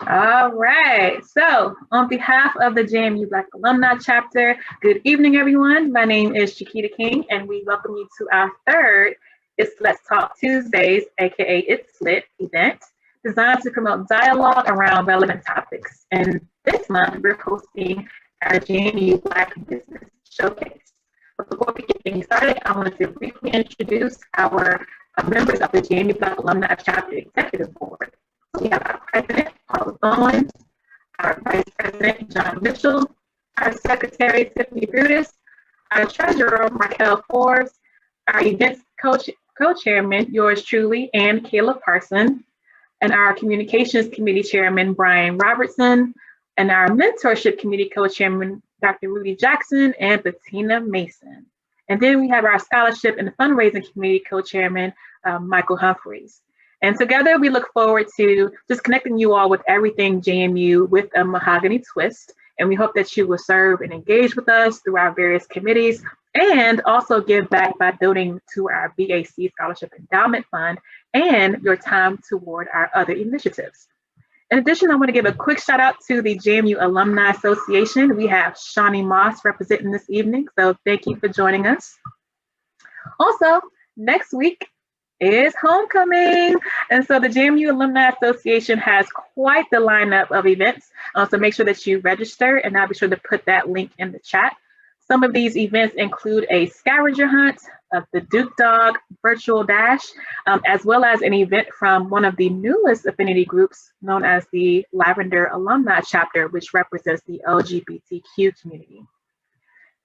All right. So, on behalf of the JMU Black Alumni Chapter, good evening, everyone. My name is Shakita King, and we welcome you to our third It's Let's Talk Tuesdays, aka It's Lit event, designed to promote dialogue around relevant topics. And this month, we're hosting our JMU Black Business Showcase. But before we get things started, I wanted to briefly introduce our members of the JMU Black Alumni Chapter Executive Board. We have our president, Paul Owens, our vice president, John Mitchell, our secretary, Tiffany Brutus, our treasurer, Markel Forbes, our events co-chairman, yours truly, Ann Kayla Parson, and our communications committee chairman, Brian Robertson, and our mentorship committee co-chairman, Dr. Rudy Jackson and Bettina Mason. And then we have our scholarship and fundraising committee co-chairman, Michael Humphreys. And together we look forward to just connecting you all with everything JMU with a mahogany twist. And we hope that you will serve and engage with us through our various committees and also give back by donating to our BAC Scholarship Endowment Fund and your time toward our other initiatives. In addition, I want to give a quick shout out to the JMU Alumni Association. We have Shawnee Moss representing this evening, so thank you for joining us. Also, next week is homecoming. And so the JMU Alumni Association has quite the lineup of events. So make sure that you register, and I'll be sure to put that link in the chat. Some of these events include a scavenger hunt, the Duke Dog virtual dash, as well as an event from one of the newest affinity groups known as the Lavender Alumni Chapter, which represents the LGBTQ community.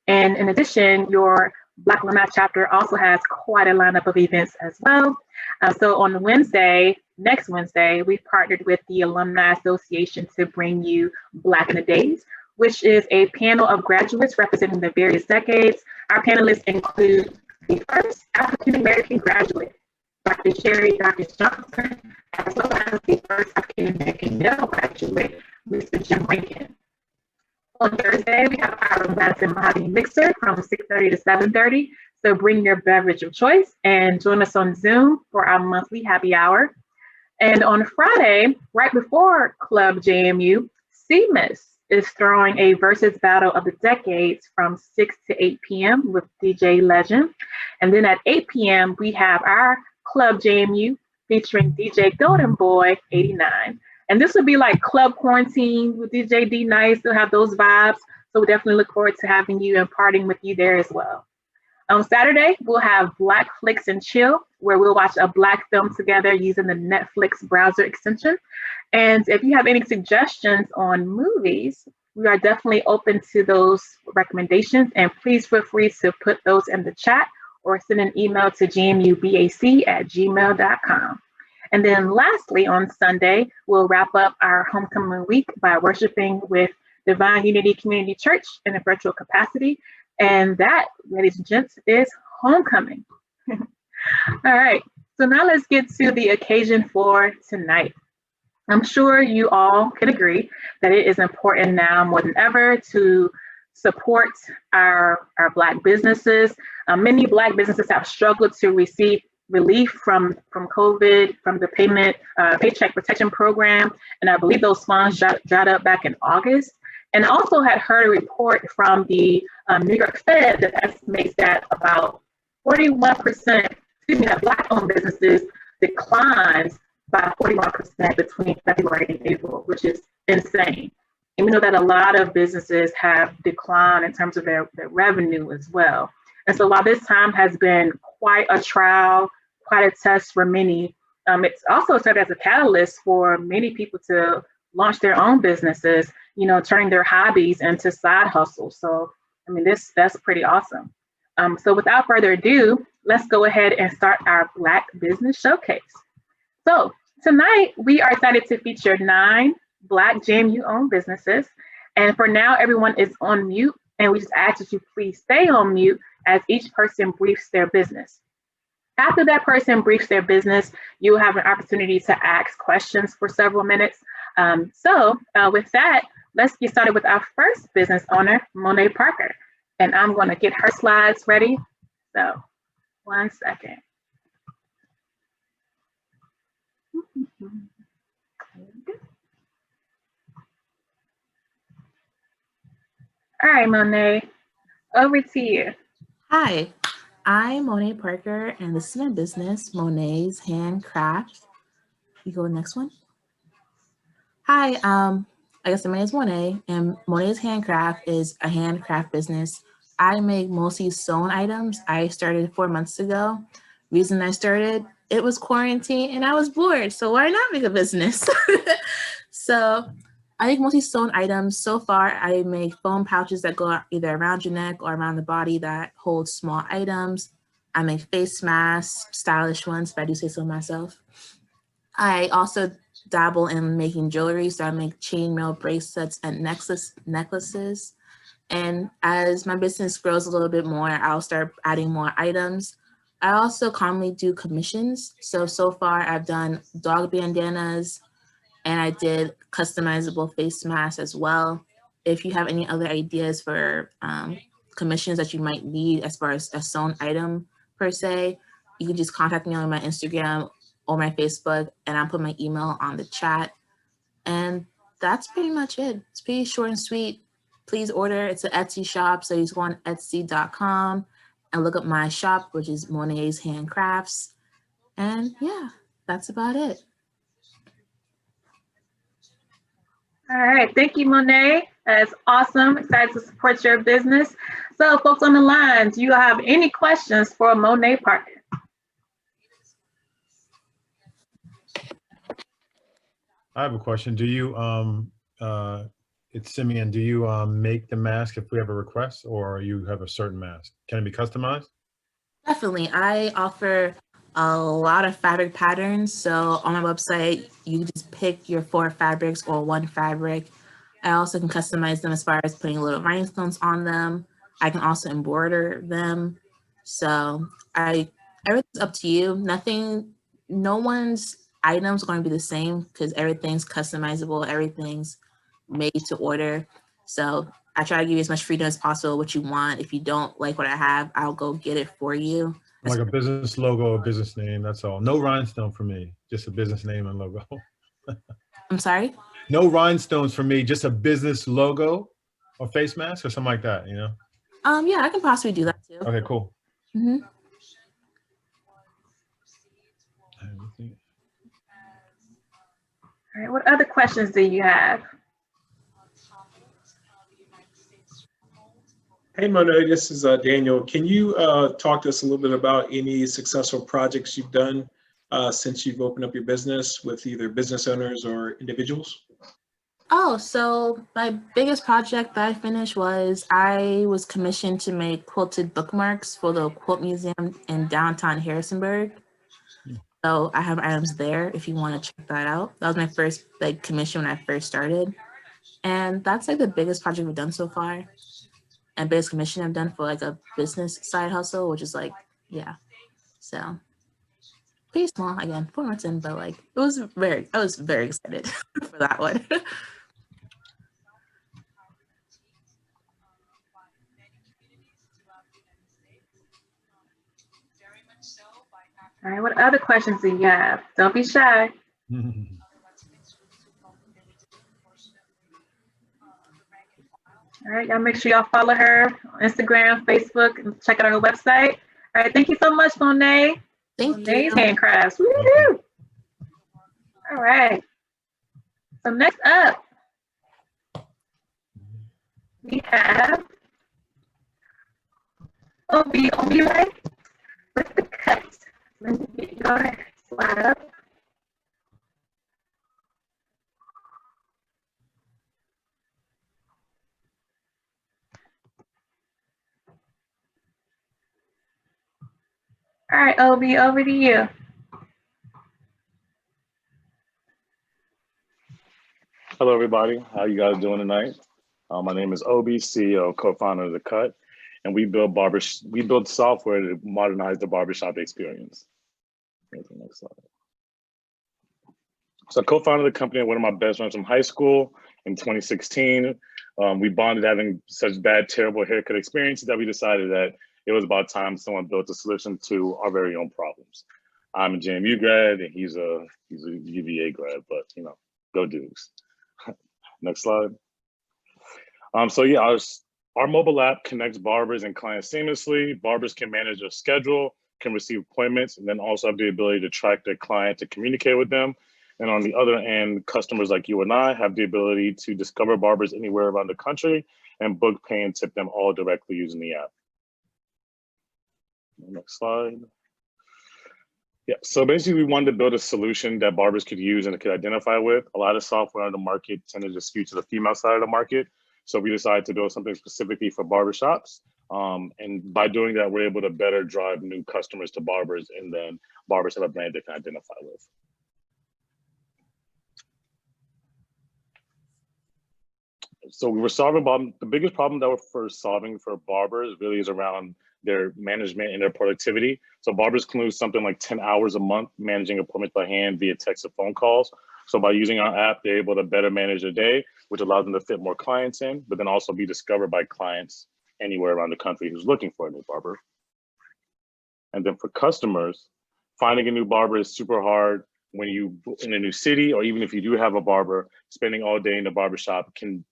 And in addition, your Black Alumni Chapter also has quite a lineup of events as well. So on Wednesday, next Wednesday, we've partnered with the Alumni Association to bring you Black in the Days, which is a panel of graduates representing the various decades. Our panelists include the first African-American graduate, Dr. Sherry Dr. Johnson, as well as the first African-American male graduate, Mr. Jim Rankin. On Thursday, we have our Latin Mahogany Mixer from 6:30 to 7:30. So bring your beverage of choice and join us on Zoom for our monthly happy hour. And on Friday, right before Club JMU, CMIS is throwing a versus battle of the decades from 6 to 8 p.m. with DJ Legend. And then at 8 p.m., we have our Club JMU featuring DJ Golden Boy 89. And this would be like club quarantine with DJ D Nice. They'll have those vibes. So we definitely look forward to having you and partying with you there as well. On Saturday, we'll have Black Flicks and Chill, where we'll watch a Black film together using the Netflix browser extension. And if you have any suggestions on movies, we are definitely open to those recommendations. And please feel free to put those in the chat or send an email to gmubac@gmail.com. And then lastly, on Sunday, we'll wrap up our homecoming week by worshiping with Divine Unity Community Church in a virtual capacity. And that, ladies and gents, is homecoming. All right, so now let's get to the occasion for tonight. I'm sure you all can agree that it is important now more than ever to support our Black businesses. Many Black businesses have struggled to receive relief from COVID, from the Paycheck Protection Program, and I believe those funds dried up back in August. And also had heard a report from the New York Fed that estimates that about 41%, that Black-owned businesses declined by 41% between February and April, which is insane. And we know that a lot of businesses have declined in terms of their revenue as well. And so while this time has been quite a trial, quite a test for many, it's also served as a catalyst for many people to launch their own businesses, turning their hobbies into side hustles. So, I mean, that's pretty awesome. So without further ado, let's go ahead and start our Black Business Showcase. So tonight, we are excited to feature 9 Black JMU-owned businesses. And for now, everyone is on mute, and we just ask that you please stay on mute as each person briefs their business. After that person briefs their business, you will have an opportunity to ask questions for several minutes. With that, let's get started with our first business owner, Mone Parker. And I'm going to get her slides ready. So, one second. All right, Mone, over to you. Hi, I'm Mone Parker, and this is my business, Mone's Handcraft. You go next one. Hi, I guess my name is Mone, and Mone's Handcraft is a handcraft business. I make mostly sewn items. I started 4 months ago. Reason I started, it was quarantine and I was bored, so why not make a business? So I make mostly sewn items. So far, I make foam pouches that go either around your neck or around the body that hold small items. I make face masks, stylish ones, if I do say so myself. I also dabble in making jewelry, so I make chainmail bracelets and necklaces. And as my business grows a little bit more, I'll start adding more items. I also commonly do commissions. So far I've done dog bandanas, and I did customizable face masks as well. If you have any other ideas for commissions that you might need as far as a sewn item per se, you can just contact me on my Instagram or my Facebook, and I'll put my email on the chat. And that's pretty much it. It's pretty short and sweet. Please order. It's an Etsy shop, so you just go on Etsy.com and look up my shop, which is Monet's Handcrafts. And yeah, that's about it. All right, thank you, Mone. That's awesome. Excited to support your business. So, folks on the line, do you have any questions for Mone Parker? I have a question. Do you, it's Simeon, do you make the mask if we have a request, or you have a certain mask? Can it be customized? Definitely. I offer a lot of fabric patterns. So on my website, you just pick your 4 fabrics or 1 fabric. I also can customize them as far as putting little rhinestones on them. I can also embroider them. So everything's up to you. No one's item's going to be the same because everything's customizable. Everything's made to order. So I try to give you as much freedom as possible what you want. If you don't like what I have, I'll go get it for you. Like a business logo, a business name, that's all. No rhinestone for me, just a business name and logo. I'm sorry? No rhinestones for me, just a business logo or face mask or something like that, you know? Yeah, I can possibly do that too. Okay, cool. Mm-hmm. All right, what other questions do you have? Hey, Mone, this is Daniel. Can you talk to us a little bit about any successful projects you've done since you've opened up your business with either business owners or individuals? Oh, so my biggest project that I finished was I was commissioned to make quilted bookmarks for the Quilt Museum in downtown Harrisonburg. So I have items there if you want to check that out. That was my first commission when I first started. And that's the biggest project we've done so far. And biggest commission I've done for a business side hustle, which is yeah. So pretty small again, 4 months in, but I was very excited for that one. All right, what other questions do you have? Don't be shy. All right, y'all make sure y'all follow her on Instagram, Facebook, and check out her website. All right, thank you so much, Mone. Thank Mone's you. Handcrafts. Woo-hoo! All right. So next up, we have Obi Omile with the cut. Let me get your slide up. All right, Obi, over to you. Hello, everybody. How you guys doing tonight? My name is Obi, CEO, co-founder of The Cut, and we build software to modernize the barbershop experience. Go to the next slide. So I co-founded the company with one of my best friends from high school in 2016. We bonded having such bad, terrible haircut experiences that we decided that it was about time someone built a solution to our very own problems. I'm a JMU grad and he's a UVA grad, but go Dukes. Next slide. So yeah, Our mobile app connects barbers and clients seamlessly. Barbers can manage their schedule, can receive appointments, and then also have the ability to track their client to communicate with them. And on the other end, customers like you and I have the ability to discover barbers anywhere around the country and book, pay, and tip them all directly using the app. Next slide. Yeah, so basically we wanted to build a solution that barbers could use and could identify with. A lot of software on the market tended to skew to the female side of the market. So we decided to build something specifically for barbershops. And by doing that, we're able to better drive new customers to barbers, and then barbers have a brand they can identify with. So we were solving the biggest problem that we're solving for barbers really is around their management and their productivity. So barbers can lose something like 10 hours a month managing appointments by hand via text or phone calls. So by using our app, they're able to better manage their day, which allows them to fit more clients in, but then also be discovered by clients anywhere around the country who's looking for a new barber. And then for customers, finding a new barber is super hard when you in a new city, or even if you do have a barber, spending all day in the barbershop can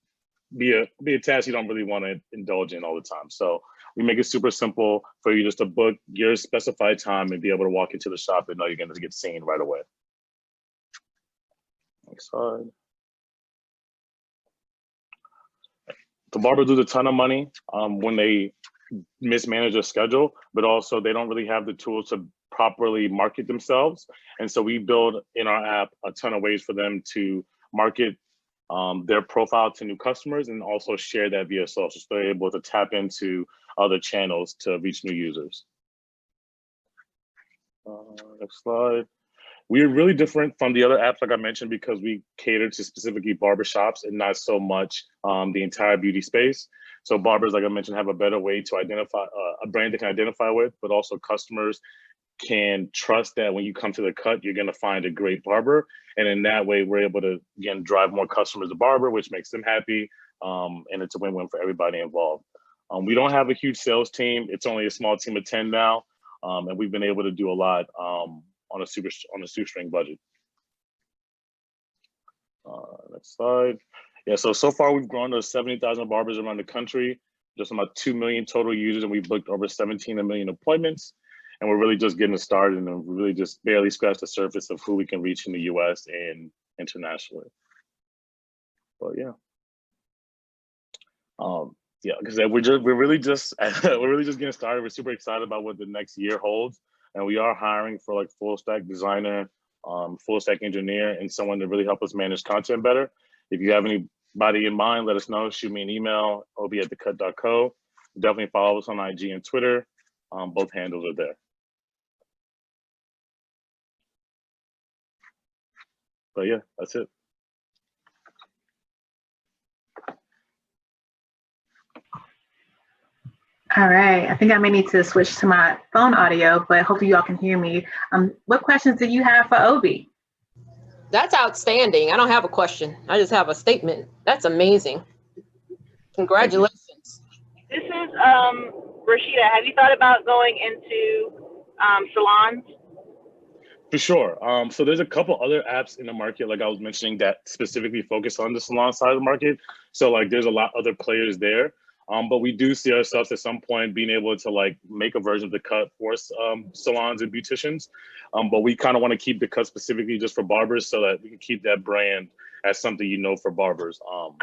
be a task you don't really want to indulge in all the time. So we make it super simple for you just to book your specified time and be able to walk into the shop and know you're going to get seen right away. Next slide. The barbers lose a ton of money when they mismanage their schedule, but also they don't really have the tools to properly market themselves. And so we build in our app a ton of ways for them to market their profile to new customers and also share that via social. So they're able to tap into other channels to reach new users. Next slide. We are really different from the other apps, like I mentioned, because we cater to specifically barbershops and not so much the entire beauty space. So barbers, like I mentioned, have a better way to identify a brand they can identify with, but also customers can trust that when you come to the cut, you're going to find a great barber. And in that way, we're able to, again, drive more customers to barber, which makes them happy. And it's a win-win for everybody involved. We don't have a huge sales team. It's only a small team of 10 now. And we've been able to do a lot on a shoestring budget. Next slide. Yeah, so far we've grown to 70,000 barbers around the country, just about 2 million total users, and we've booked over 17 million appointments. And we're really just getting started, and we really just barely scratched the surface of who we can reach in the US and internationally. But yeah. Yeah, because we're really just getting started. We're super excited about what the next year holds. And we are hiring for like full stack designer, full stack engineer, and someone to really help us manage content better. If you have anybody in mind, let us know. Shoot me an email, obi@thecut.co. Definitely follow us on IG and Twitter. Both handles are there. But yeah, that's it. All right, I think I may need to switch to my phone audio, but hopefully y'all can hear me. What questions do you have for Obi? That's outstanding. I don't have a question. I just have a statement. That's amazing. Congratulations. This is Rashida. Have you thought about going into salons? For sure. So there's a couple other apps in the market, like I was mentioning, that specifically focus on the salon side of the market. So like there's a lot other players there. But we do see ourselves at some point being able to like make a version of the cut for salons and beauticians. But we kind of want to keep the cut specifically just for barbers so that we can keep that brand as something you know for barbers, so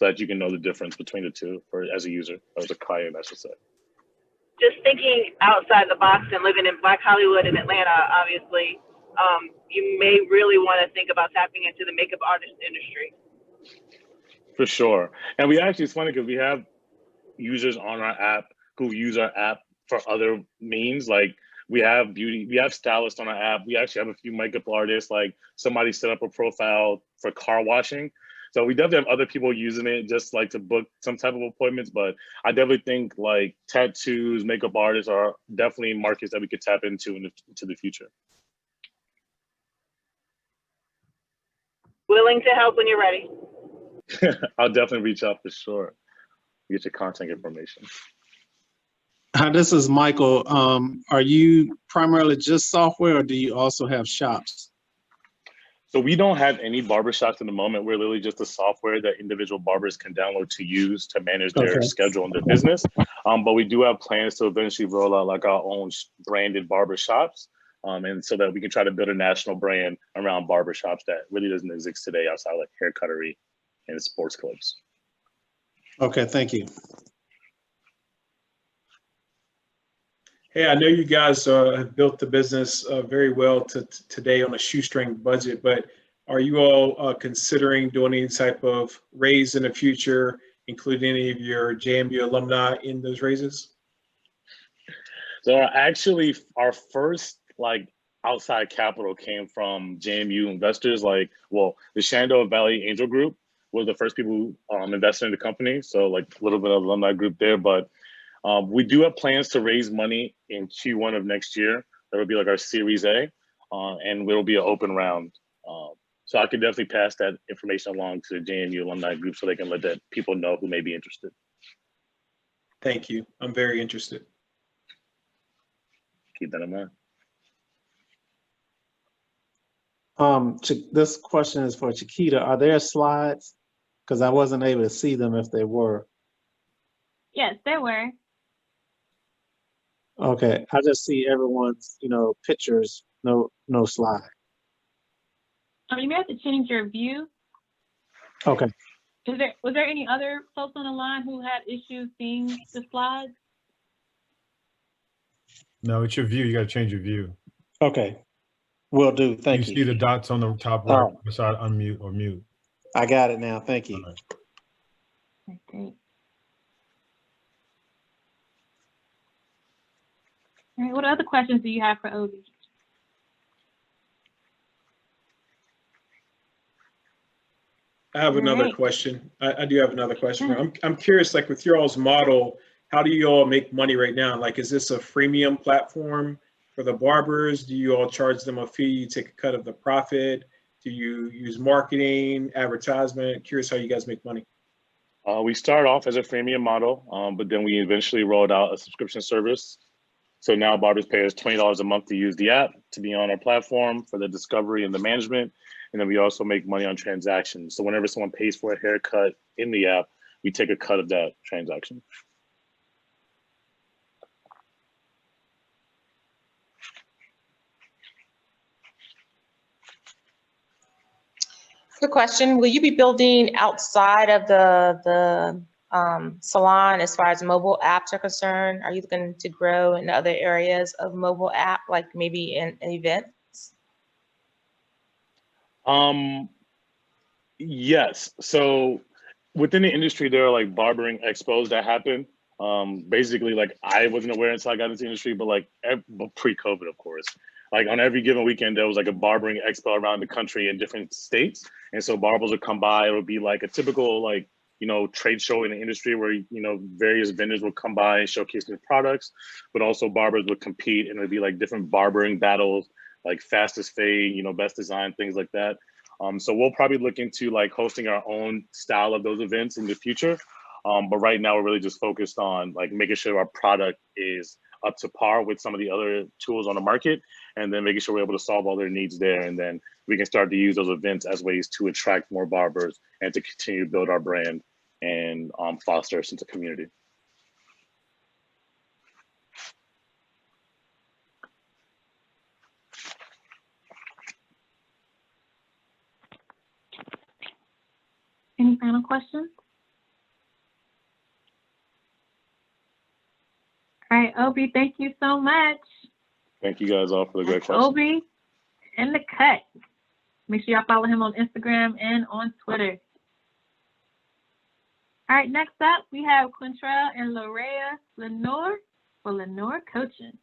that you can know the difference between the two as a user, or as a client, I should say. Just thinking outside the box and living in Black Hollywood in Atlanta, obviously, you may really want to think about tapping into the makeup artist industry. For sure. And we actually, it's funny because we have users on our app who use our app for other means. Like we have stylists on our app. We actually have a few makeup artists, like somebody set up a profile for car washing. So we definitely have other people using it just like to book some type of appointments. But I definitely think like tattoos, makeup artists are definitely markets that we could tap into into the future. Willing to help when you're ready. I'll definitely reach out for sure. Get your contact information. Hi, this is Michael. Are you primarily just software, or do you also have shops? So we don't have any barbershops in the moment. We're literally just the software that individual barbers can download to use to manage their schedule and their business. But we do have plans to eventually roll out like our own branded barbershops. And so that we can try to build a national brand around barbershops that really doesn't exist today outside of like hair cuttery and sports clubs. Okay, thank you. Hey, I know you guys have built the business very well today on a shoestring budget, but are you all considering doing any type of raise in the future, including any of your JMU alumni in those raises? So actually, our first like outside capital came from JMU investors. Like, well, the Shenandoah Valley Angel Group was the first people who invested in the company. So like a little bit of alumni group there, but we do have plans to raise money in Q1 of next year. That would be like our Series A, and it'll be an open round. So I can definitely pass that information along to the JMU alumni group so they can let that people know who may be interested. Thank you. I'm very interested. Keep that in mind. This question is for Chiquita. Are there slides? Because I wasn't able to see them if they were. Yes, there were. Okay, I just see everyone's, pictures, no slide. You may have to change your view. Okay. Was there any other folks on the line who had issues seeing the slides? No, it's your view. You got to change your view. Okay, will do. Thank you. You see the dots on the top right beside unmute or mute. I got it now. Thank you. Okay, great. All right, what other questions do you have for Obi? I have another question. I do have another question. I'm curious, like with your all's model, how do you all make money right now? Like, is this a freemium platform for the barbers? Do you all charge them a fee? You take a cut of the profit? Do you use marketing, advertisement? Curious how you guys make money. We start off as a freemium model, but then we eventually rolled out a subscription service. So now barbers pay us $20 a month to use the app, to be on our platform for the discovery and the management. And then we also make money on transactions. So whenever someone pays for a haircut in the app, we take a cut of that transaction. Good question. Will you be building outside of the salon as far as mobile apps are concerned? Are you looking to grow in other areas of mobile app, like maybe in events? Yes. So within the industry, there are like barbering expos that happen. Basically, like I wasn't aware until I got into the industry, but like pre-COVID, of course. Like on every given weekend, there was like a barbering expo around the country in different states. And so barbers would come by. It would be like a typical like, trade show in the industry where, various vendors would come by and showcase their products, but also barbers would compete and it would be like different barbering battles, like fastest fade, best design, things like that. So we'll probably look into like hosting our own style of those events in the future. But right now we're really just focused on like making sure our product is up to par with some of the other tools on the market, and then making sure we're able to solve all their needs there. And then we can start to use those events as ways to attract more barbers and to continue to build our brand and foster a sense of community. Any final questions? All right, Obi, thank you so much. Thank you guys all for the great questions. Obi in the cut. Make sure y'all follow him on Instagram and on Twitter. All right, next up, we have Quintrel and Lorayah Lenore for Lenore Coaching.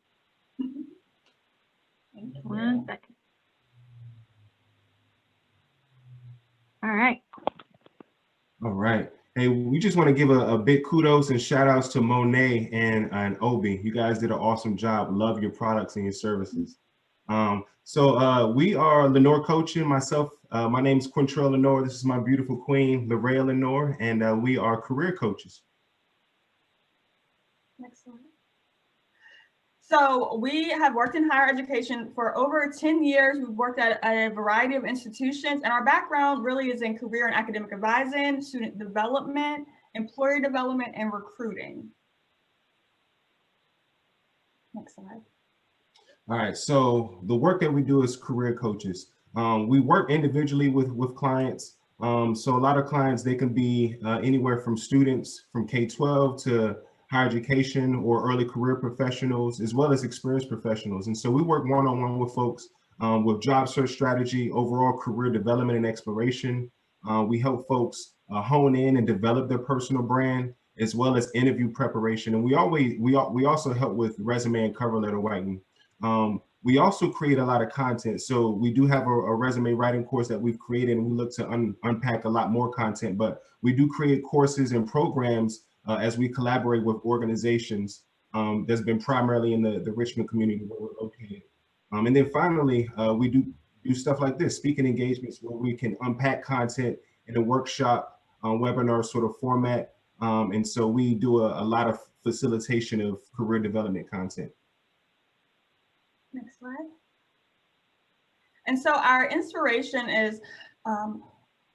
1 second. All right. All right. Hey, we just want to give a big kudos and shout outs to Mone and Obi. You guys did an awesome job. Love your products and your services. So we are Lenore Coaching. Myself, my name is Quintrel Lenore. This is my beautiful queen, Lorayah Lenore, and we are career coaches. Next one. So we have worked in higher education for over 10 years. We've worked at a variety of institutions, and our background really is in career and academic advising, student development, employer development, and recruiting. Next slide. All right, so the work that we do as career coaches, we work individually with clients. So a lot of clients, they can be anywhere from students from K-12 to higher education or early career professionals, as well as experienced professionals. And so we work one-on-one with folks with job search strategy, overall career development and exploration. We help folks hone in and develop their personal brand, as well as interview preparation. And we also help with resume and cover letter writing. We also create a lot of content. So we do have a resume writing course that we've created, and we look to unpack a lot more content, but we do create courses and programs as we collaborate with organizations that's been primarily in the Richmond community where we're located. And then finally, we do stuff like this, speaking engagements where we can unpack content in a workshop, webinar sort of format. And so we do a lot of facilitation of career development content. Next slide. And so our inspiration is,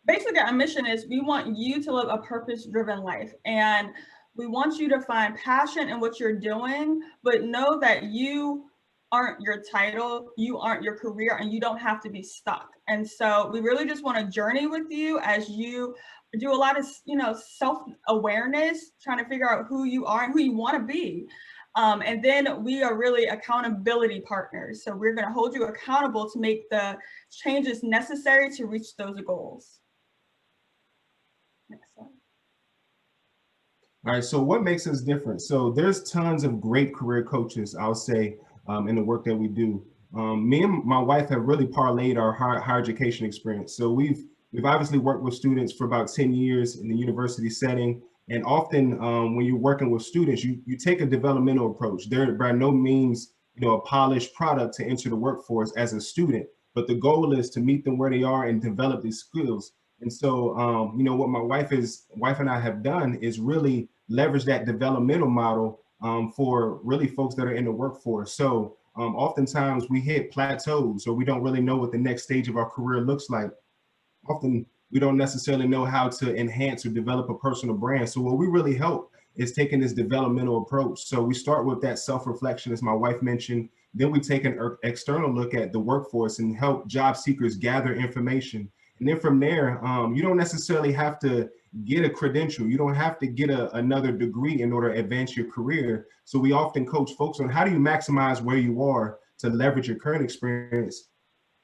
basically our mission is we want you to live a purpose-driven life. And we want you to find passion in what you're doing, but know that you aren't your title, you aren't your career, and you don't have to be stuck. And so we really just want to journey with you as you do a lot of, self-awareness, trying to figure out who you are and who you want to be. And then we are really accountability partners. So we're going to hold you accountable to make the changes necessary to reach those goals. Next slide. All right, so what makes us different? So there's tons of great career coaches, I'll say, in the work that we do. Me and my wife have really parlayed our higher education experience. So we've obviously worked with students for about 10 years in the university setting. And often when you're working with students, you take a developmental approach. They're by no means, a polished product to enter the workforce as a student, but the goal is to meet them where they are and develop these skills. And so, what my wife and I have done is really leverage that developmental model for really folks that are in the workforce. So oftentimes we hit plateaus, or we don't really know what the next stage of our career looks like. Often we don't necessarily know how to enhance or develop a personal brand. So what we really help is taking this developmental approach. So we start with that self-reflection, as my wife mentioned. Then we take an external look at the workforce and help job seekers gather information. And then from there, you don't necessarily have to get a credential. You don't have to get another degree in order to advance your career. So we often coach folks on how do you maximize where you are to leverage your current experience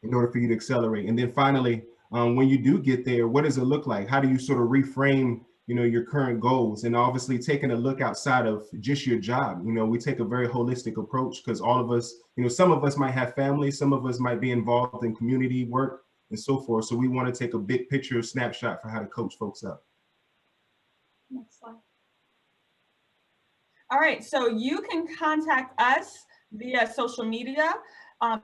in order for you to accelerate. And then finally, when you do get there, what does it look like? How do you sort of reframe, your current goals? And obviously taking a look outside of just your job. We take a very holistic approach because all of us, some of us might have families, some of us might be involved in community work and so forth. So we want to take a big picture snapshot for how to coach folks up. Next slide. All right, so you can contact us via social media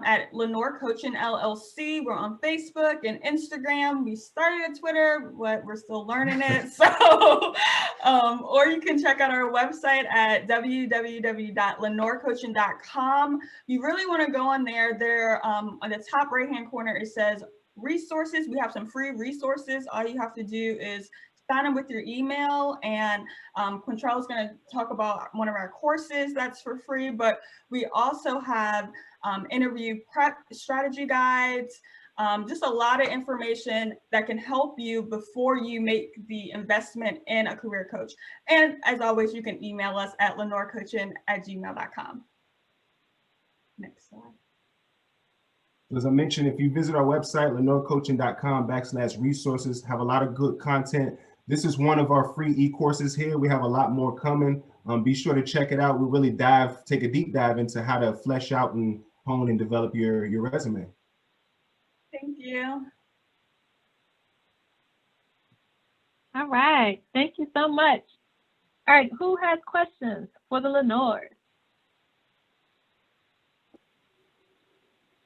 at Lenore Coaching LLC. We're on Facebook and Instagram. We started a Twitter, but we're still learning it. So, or you can check out our website at www.lenorecoaching.com. You really want to go on there. There on the top right-hand corner, it says resources. We have some free resources. All you have to do is sign up with your email, and Quintrel is going to talk about one of our courses that's for free, but we also have interview prep strategy guides, just a lot of information that can help you before you make the investment in a career coach. And as always, you can email us at lenorecoaching@gmail.com. Next slide. As I mentioned, if you visit our website, lenorecoaching.com/resources, have a lot of good content. This is one of our free e-courses here. We have a lot more coming. Be sure to check it out. We really take a deep dive into how to flesh out and hone and develop your resume. Thank you. All right, thank you so much. All right, who has questions for the Lenores?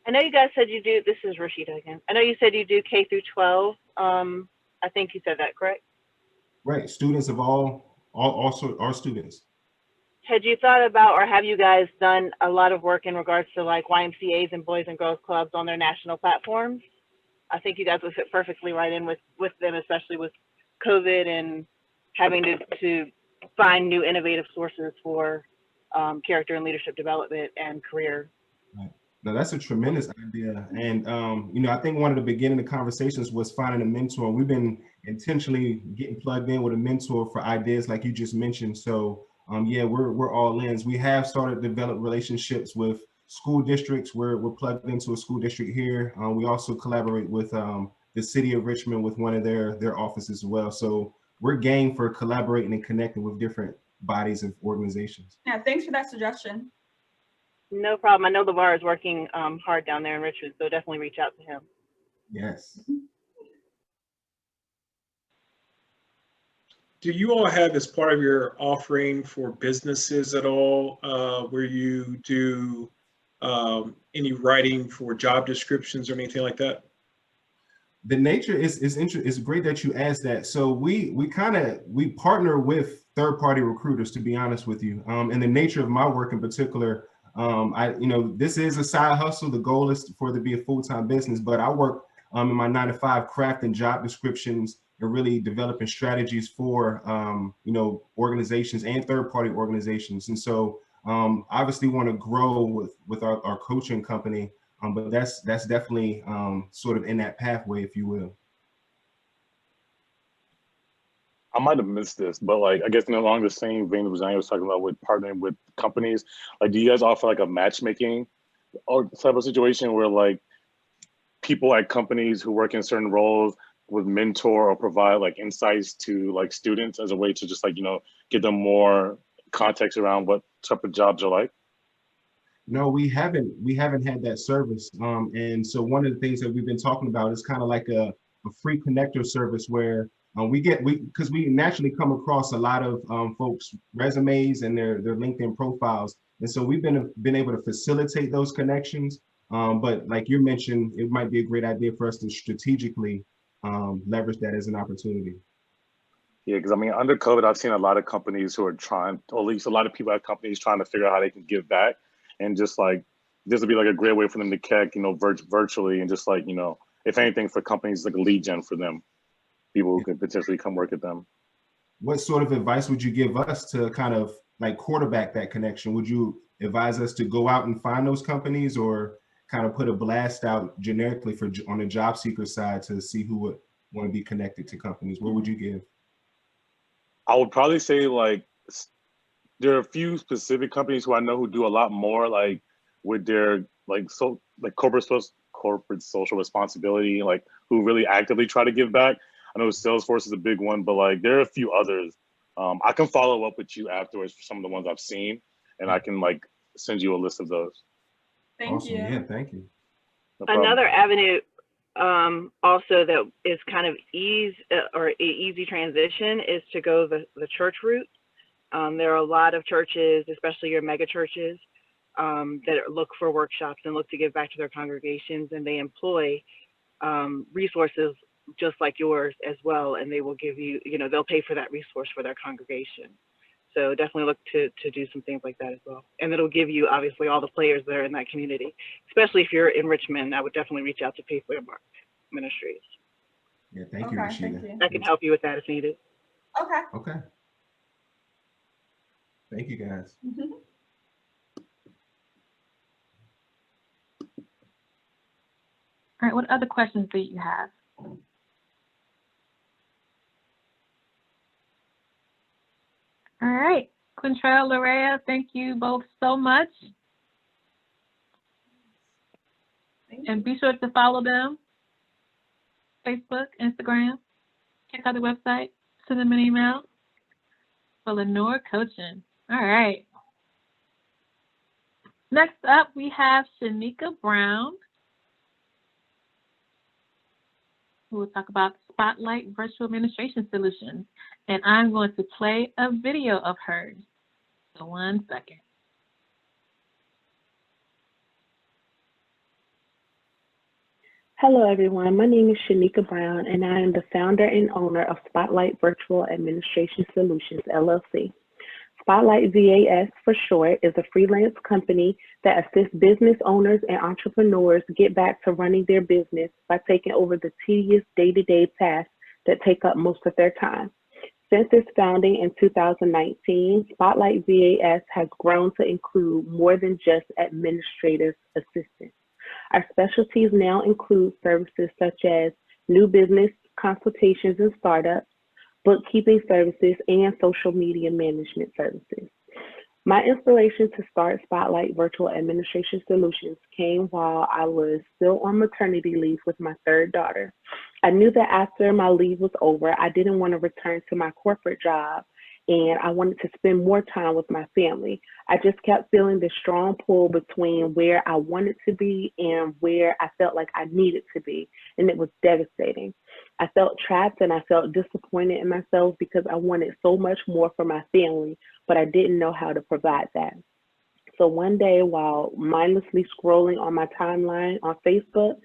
I know you guys said you do, this is Rashida again. I know you said you do K through 12. I think you said that, correct? Right, students of all sorts, our students. had you thought about, or have you guys done a lot of work in regards to like YMCAs and Boys and Girls Clubs on their national platforms? I think you guys would fit perfectly right in with them, especially with COVID and having to find new innovative sources for character and leadership development and career. Right. No, that's a tremendous idea. And, you know, I think one of the beginning of conversations was finding a mentor. We've been intentionally getting plugged in with a mentor for ideas like you just mentioned. So yeah, we're all in. We have started to develop relationships with school districts. We're plugged into a school district here. We also collaborate with the city of Richmond with one of their offices as well. So we're game for collaborating and connecting with different bodies and organizations. Yeah, thanks for that suggestion. No problem. I know LeVar is working hard down there in Richmond, so definitely reach out to him. Yes. Do you all have, as part of your offering for businesses at all, where you do any writing for job descriptions or anything like that? The nature is great that you asked that. So we partner with third-party recruiters, to be honest with you. And the nature of my work in particular, this is a side hustle. The goal is for it to be a full-time business, but I work in my 9-to-5 crafting job descriptions and really developing strategies for organizations and third-party organizations. And so obviously want to grow with our coaching company, but that's definitely sort of in that pathway, if you will. I might have missed this, but like, I guess along the same vein that Zania was talking about with partnering with companies, like, do you guys offer like a matchmaking or type of situation where like people at companies who work in certain roles would mentor or provide like insights to like students as a way to just like, give them more context around what type of jobs are like? No, we haven't had that service. And so one of the things that we've been talking about is kind of like a free connector service where because we naturally come across a lot of folks' resumes and their LinkedIn profiles. And so we've been able to facilitate those connections. But like you mentioned, it might be a great idea for us to strategically leverage that as an opportunity. Yeah, because I mean, under COVID, I've seen a lot of companies who are trying, or at least a lot of people at companies trying to figure out how they can give back. And just like, this would be like a great way for them to connect, virtually, and just like, if anything, for companies, like a lead gen for them, people who could potentially come work at them. What sort of advice would you give us to kind of like quarterback that connection? Would you advise us to go out and find those companies, or kind of put a blast out generically on the job seeker side to see who would want to be connected to companies? What would you give? I would probably say like, there are a few specific companies who I know who do a lot more like with their corporate social responsibility, like who really actively try to give back. I know Salesforce is a big one, but like there are a few others. I can follow up with you afterwards for some of the ones I've seen, and I can like send you a list of those. Thank you. Yeah, thank you. No Another avenue also that is kind of easy transition is to go the church route. There are a lot of churches, especially your mega churches, that look for workshops and look to give back to their congregations, and they employ resources just like yours as well, and they will give you, they'll pay for that resource for their congregation. So definitely look to do some things like that as well. And it'll give you obviously all the players that are in that community, especially if you're in Richmond. I would definitely reach out to Faithful Ministries. Yeah, thank you, Rashida. Thank you. I can help you with that if needed. Okay. Okay. Thank you, guys. Mm-hmm. All right, what other questions do you have? All right, Quintrel, Lorayah, thank you both so much. And be sure to follow them, Facebook, Instagram, check out the website, send them an email for Lenore Coaching. All right. Next up, we have Shenika Brown, who will talk about Spotlight Virtual Administration Solutions. And I'm going to play a video of hers. So 1 second. Hello, everyone. My name is Shenika Brown, and I am the founder and owner of Spotlight Virtual Administration Solutions, LLC. Spotlight VAS for short is a freelance company that assists business owners and entrepreneurs get back to running their business by taking over the tedious day-to-day tasks that take up most of their time. Since its founding in 2019, Spotlight VAS has grown to include more than just administrative assistance. Our specialties now include services such as new business consultations and startups, bookkeeping services, and social media management services. My inspiration to start Spotlight Virtual Administration Solutions came while I was still on maternity leave with my third daughter. I knew that after my leave was over, I didn't want to return to my corporate job, and I wanted to spend more time with my family. I just kept feeling this strong pull between where I wanted to be and where I felt like I needed to be, and it was devastating. I felt trapped and I felt disappointed in myself because I wanted so much more for my family, but I didn't know how to provide that. So one day, while mindlessly scrolling on my timeline on Facebook,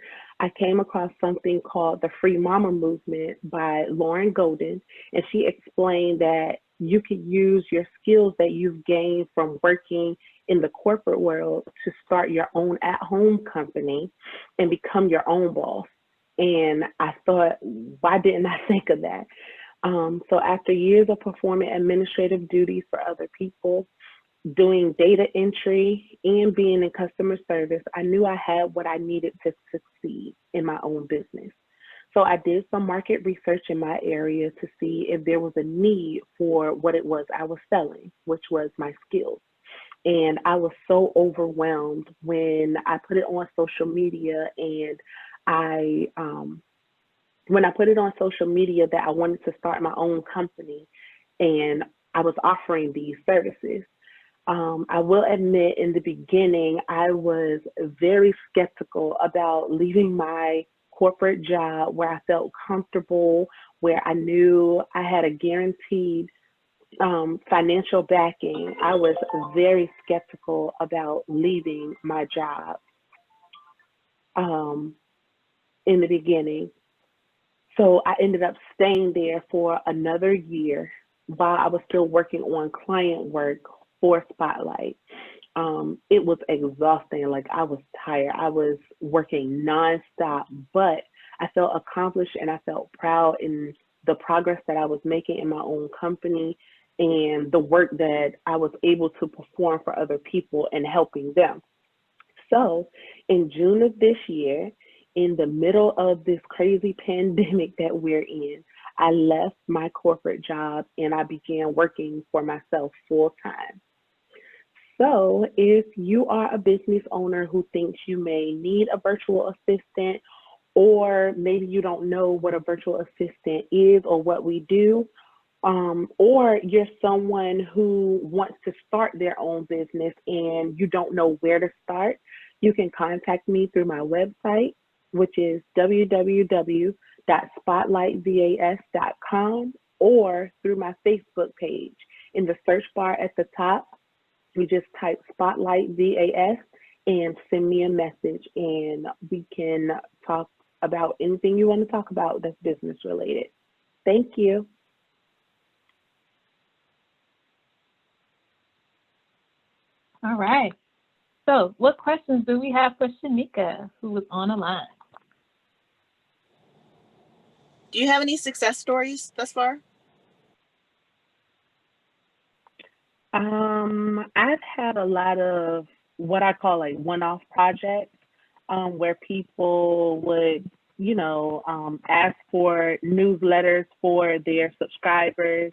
I came across something called the Free Mama Movement by Lauren Golden, and she explained that you could use your skills that you've gained from working in the corporate world to start your own at-home company and become your own boss. And I thought, why didn't I think of that? So after years of performing administrative duties for other people, doing data entry, and being in customer service, I knew I had what I needed to succeed in my own business. So I did some market research in my area to see if there was a need for what it was I was selling, which was my skills. And I was so overwhelmed when I put it on social media, and when I put it on social media that I wanted to start my own company, and I was offering these services. I will admit in the beginning, I was very skeptical about leaving my corporate job where I felt comfortable, where I knew I had a guaranteed financial backing. I was very skeptical about leaving my job in the beginning. So I ended up staying there for another year while I was still working on client work for Spotlight. It was exhausting. Like, I was tired. I was working nonstop, but I felt accomplished and I felt proud in the progress that I was making in my own company and the work that I was able to perform for other people and helping them. So in June of this year, in the middle of this crazy pandemic that we're in, I left my corporate job and I began working for myself full time. So if you are a business owner who thinks you may need a virtual assistant, or maybe you don't know what a virtual assistant is or what we do, or you're someone who wants to start their own business and you don't know where to start, you can contact me through my website, which is www.spotlightvas.com, or through my Facebook page. In the search bar at the top, you just type Spotlight VAS and send me a message, and we can talk about anything you want to talk about that's business related. Thank you. All right. So what questions do we have for Shenika, who is on the line? Do you have any success stories thus far? I've had a lot of what I call like one-off projects where people would, ask for newsletters for their subscribers,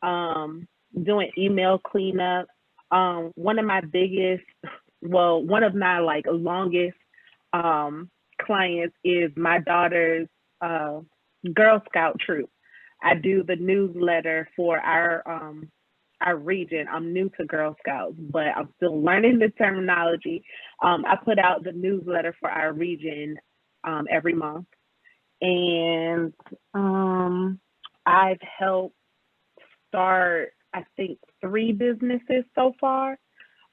doing email cleanup. One of my biggest, one of my longest clients is my daughter's Girl Scout troop. I do the newsletter for our region. I'm new to Girl Scouts, but I'm still learning the terminology. I put out the newsletter for our region every month, and I've helped start, I think, 3 businesses so far,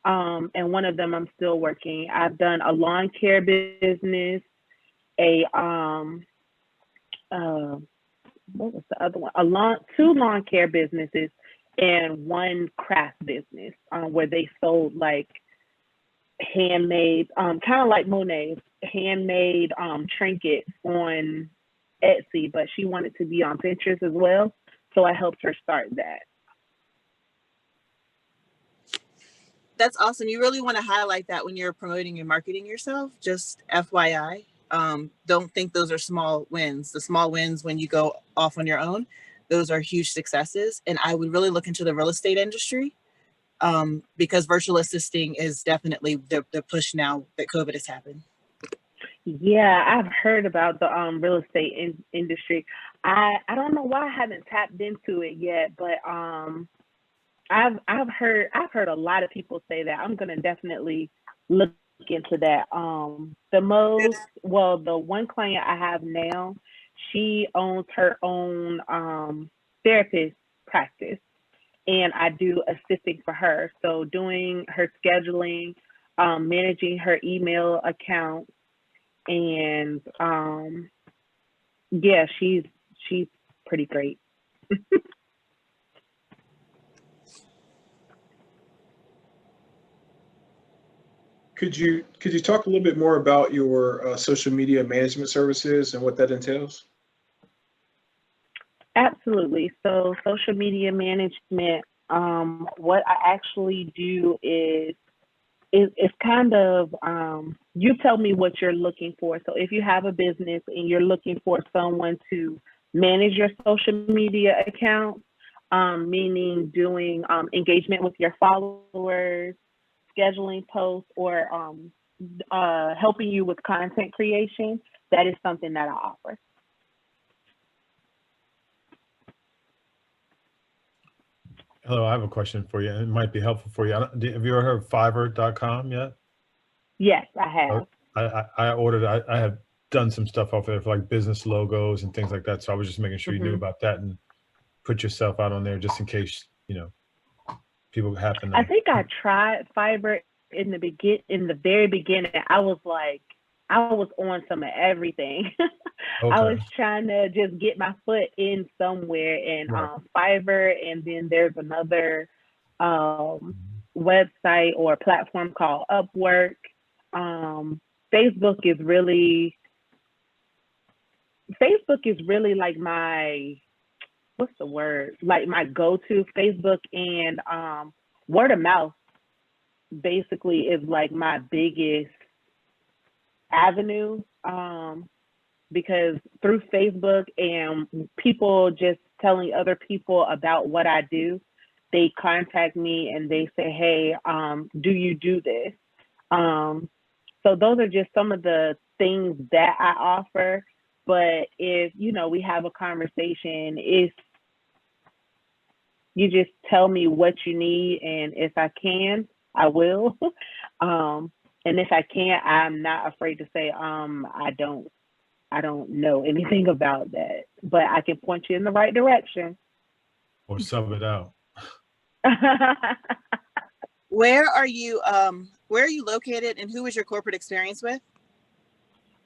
and one of them I'm still working. I've done a lawn care business, what was the other one? 2 lawn care businesses, and one craft business where they sold like handmade, kind of like Mone's, handmade trinkets on Etsy, but she wanted to be on Pinterest as well. So I helped her start that. That's awesome. You really want to highlight that when you're promoting and marketing yourself. Just FYI, don't think those are small wins. The small wins when you go off on your own, those are huge successes. And I would really look into the real estate industry because virtual assisting is definitely the push now that COVID has happened. Yeah, I've heard about the real estate industry. I don't know why I haven't tapped into it yet, but I've heard a lot of people say that. I'm gonna definitely look into that. The one client I have now, she owns her own therapist practice, and I do assisting for her. So doing her scheduling, managing her email account, and yeah, she's pretty great. Could you talk a little bit more about your social media management services and what that entails? Absolutely. So social media management, what I actually do is it's kind of, you tell me what you're looking for. So if you have a business and you're looking for someone to manage your social media account, meaning doing engagement with your followers, scheduling posts, or helping you with content creation, that is something that I offer. Hello, I have a question for you. It might be helpful for you. Have you ever heard of Fiverr.com yet? Yes, I have. I ordered, I have done some stuff off there for like business logos and things like that. So I was just making sure you knew about that and put yourself out on there just in case, people happen to. I think I tried Fiverr in the very beginning. I was on some of everything. Okay. I was trying to just get my foot in somewhere, and Fiverr, and then there's another website or platform called Upwork. Facebook is really like my, what's the word? Like my go-to. Facebook and word of mouth basically is like my biggest avenue, because through Facebook and people just telling other people about what I do, they contact me and they say, hey, do you do this? So those are just some of the things that I offer. But if, we have a conversation, if you just tell me what you need, and if I can, I will. And if I can't, I'm not afraid to say, I don't know anything about that, but I can point you in the right direction. Or sub it out. Where are you located, and who is your corporate experience with?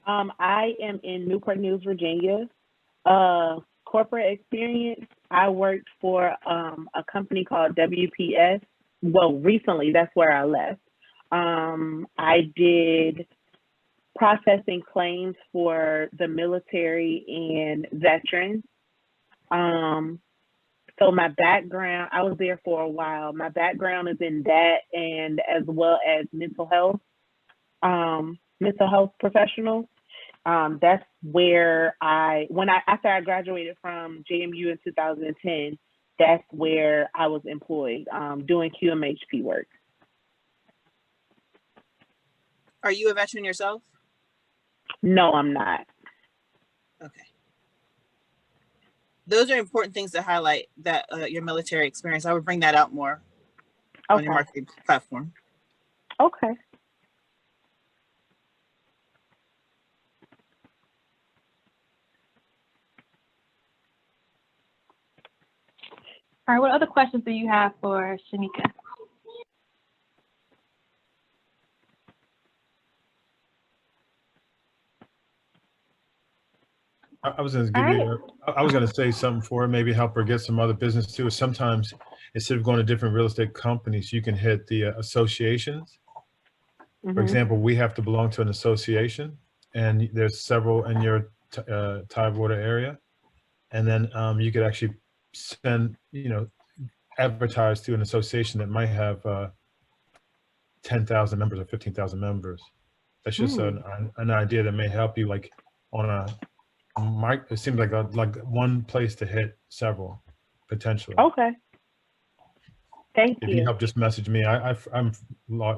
I am in Newport News, Virginia. Corporate experience, I worked for a company called WPS. Well, recently, that's where I left. I did processing claims for the military and veterans. So my background, I was there for a while. My background is in that, and as well as mental health professional. That's where after I graduated from JMU in 2010, that's where I was employed, doing QMHP work. Are you a veteran yourself? No, I'm not. Okay. Those are important things to highlight, that your military experience. I would bring that out more on your marketing platform. Okay. All right, what other questions do you have for Shenika? I was going to All give right. you, I was going to say something for her, maybe help her get some other business too. Sometimes instead of going to different real estate companies, you can hit the associations. For example, we have to belong to an association, and there's several in your Tidewater area. And then you could actually send, advertise to an association that might have 10,000 members or 15,000 members. That's just an idea that may help you, like on a mic. It seems like one place to hit several potentially. Okay. Thank If you. you help, just message me. I'm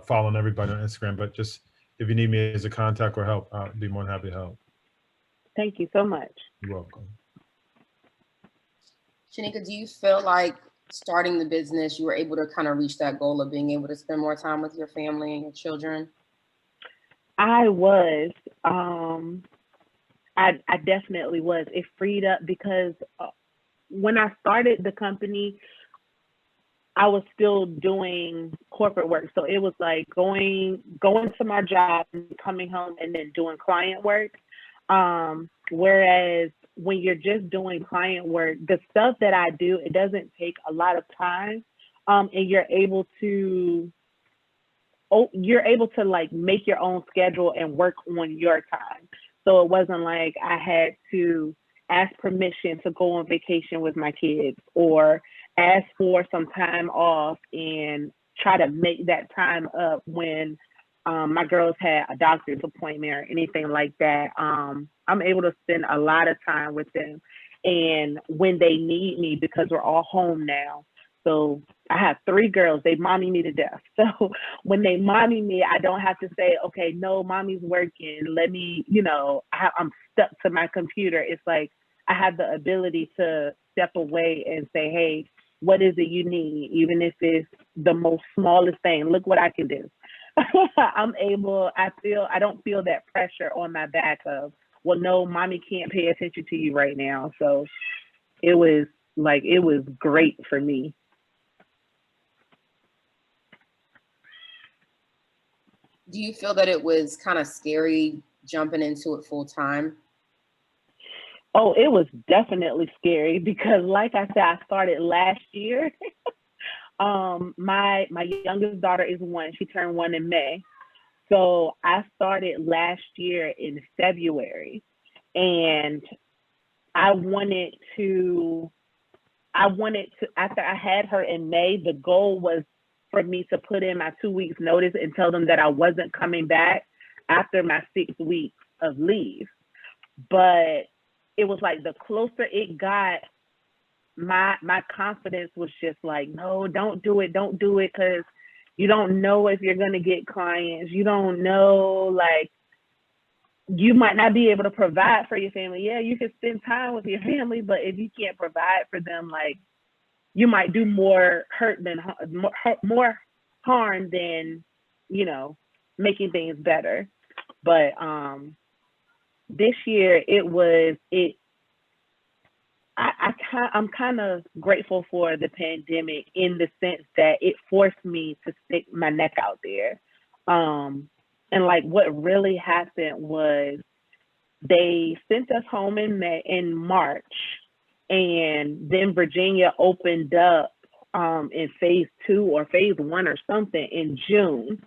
following everybody on Instagram, but just if you need me as a contact or help, I'll be more than happy to help. Thank you so much. You're welcome. Shenika, do you feel like starting the business, you were able to kind of reach that goal of being able to spend more time with your family and your children? I was. I definitely was. It freed up because when I started the company, I was still doing corporate work. So it was like going to my job and coming home and then doing client work. Whereas when you're just doing client work, the stuff that I do, it doesn't take a lot of time. And you're able to like make your own schedule and work on your time. So it wasn't like I had to ask permission to go on vacation with my kids or ask for some time off and try to make that time up when my girls had a doctor's appointment or anything like that. I'm able to spend a lot of time with them and when they need me, because we're all home now. So I have 3 girls, they mommy me to death. So when they mommy me, I don't have to say, okay, no, mommy's working. Let me, I'm stuck to my computer. It's like I have the ability to step away and say, hey, what is it you need? Even if it's the most smallest thing, look what I can do. I don't feel that pressure on my back of, well, no, mommy can't pay attention to you right now. So it was great for me. Do you feel that it was kind of scary jumping into it full time? Oh, it was definitely scary because like I said, I started last year. My youngest daughter is 1, she turned 1 in May. So I started last year in February and I wanted to, after I had her in May, the goal was for me to put in my 2 weeks notice and tell them that I wasn't coming back after my 6 weeks of leave. But it was like the closer it got, my confidence was just like, no, don't do it, because you don't know if you're going to get clients. You don't know, like, you might not be able to provide for your family. Yeah, you can spend time with your family, but if you can't provide for them, like, you might do more harm than, making things better. But this year I'm kind of grateful for the pandemic in the sense that it forced me to stick my neck out there. And like what really happened was they sent us home in March, and then Virginia opened up in phase 2 or phase 1 or something in June.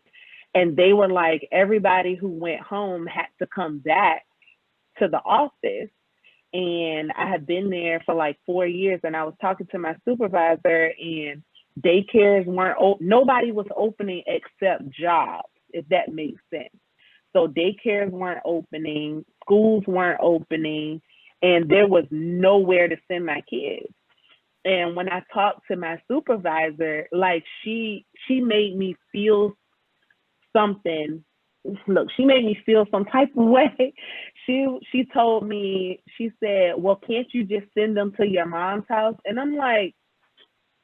And they were like, everybody who went home had to come back to the office. And I had been there for like 4 years, and I was talking to my supervisor, and daycares nobody was opening except jobs, if that makes sense. So daycares weren't opening, schools weren't opening, and there was nowhere to send my kids. And when I talked to my supervisor, like she made me feel something. Look, she made me feel some type of way. She told me, she said, well, can't you just send them to your mom's house? And I'm like,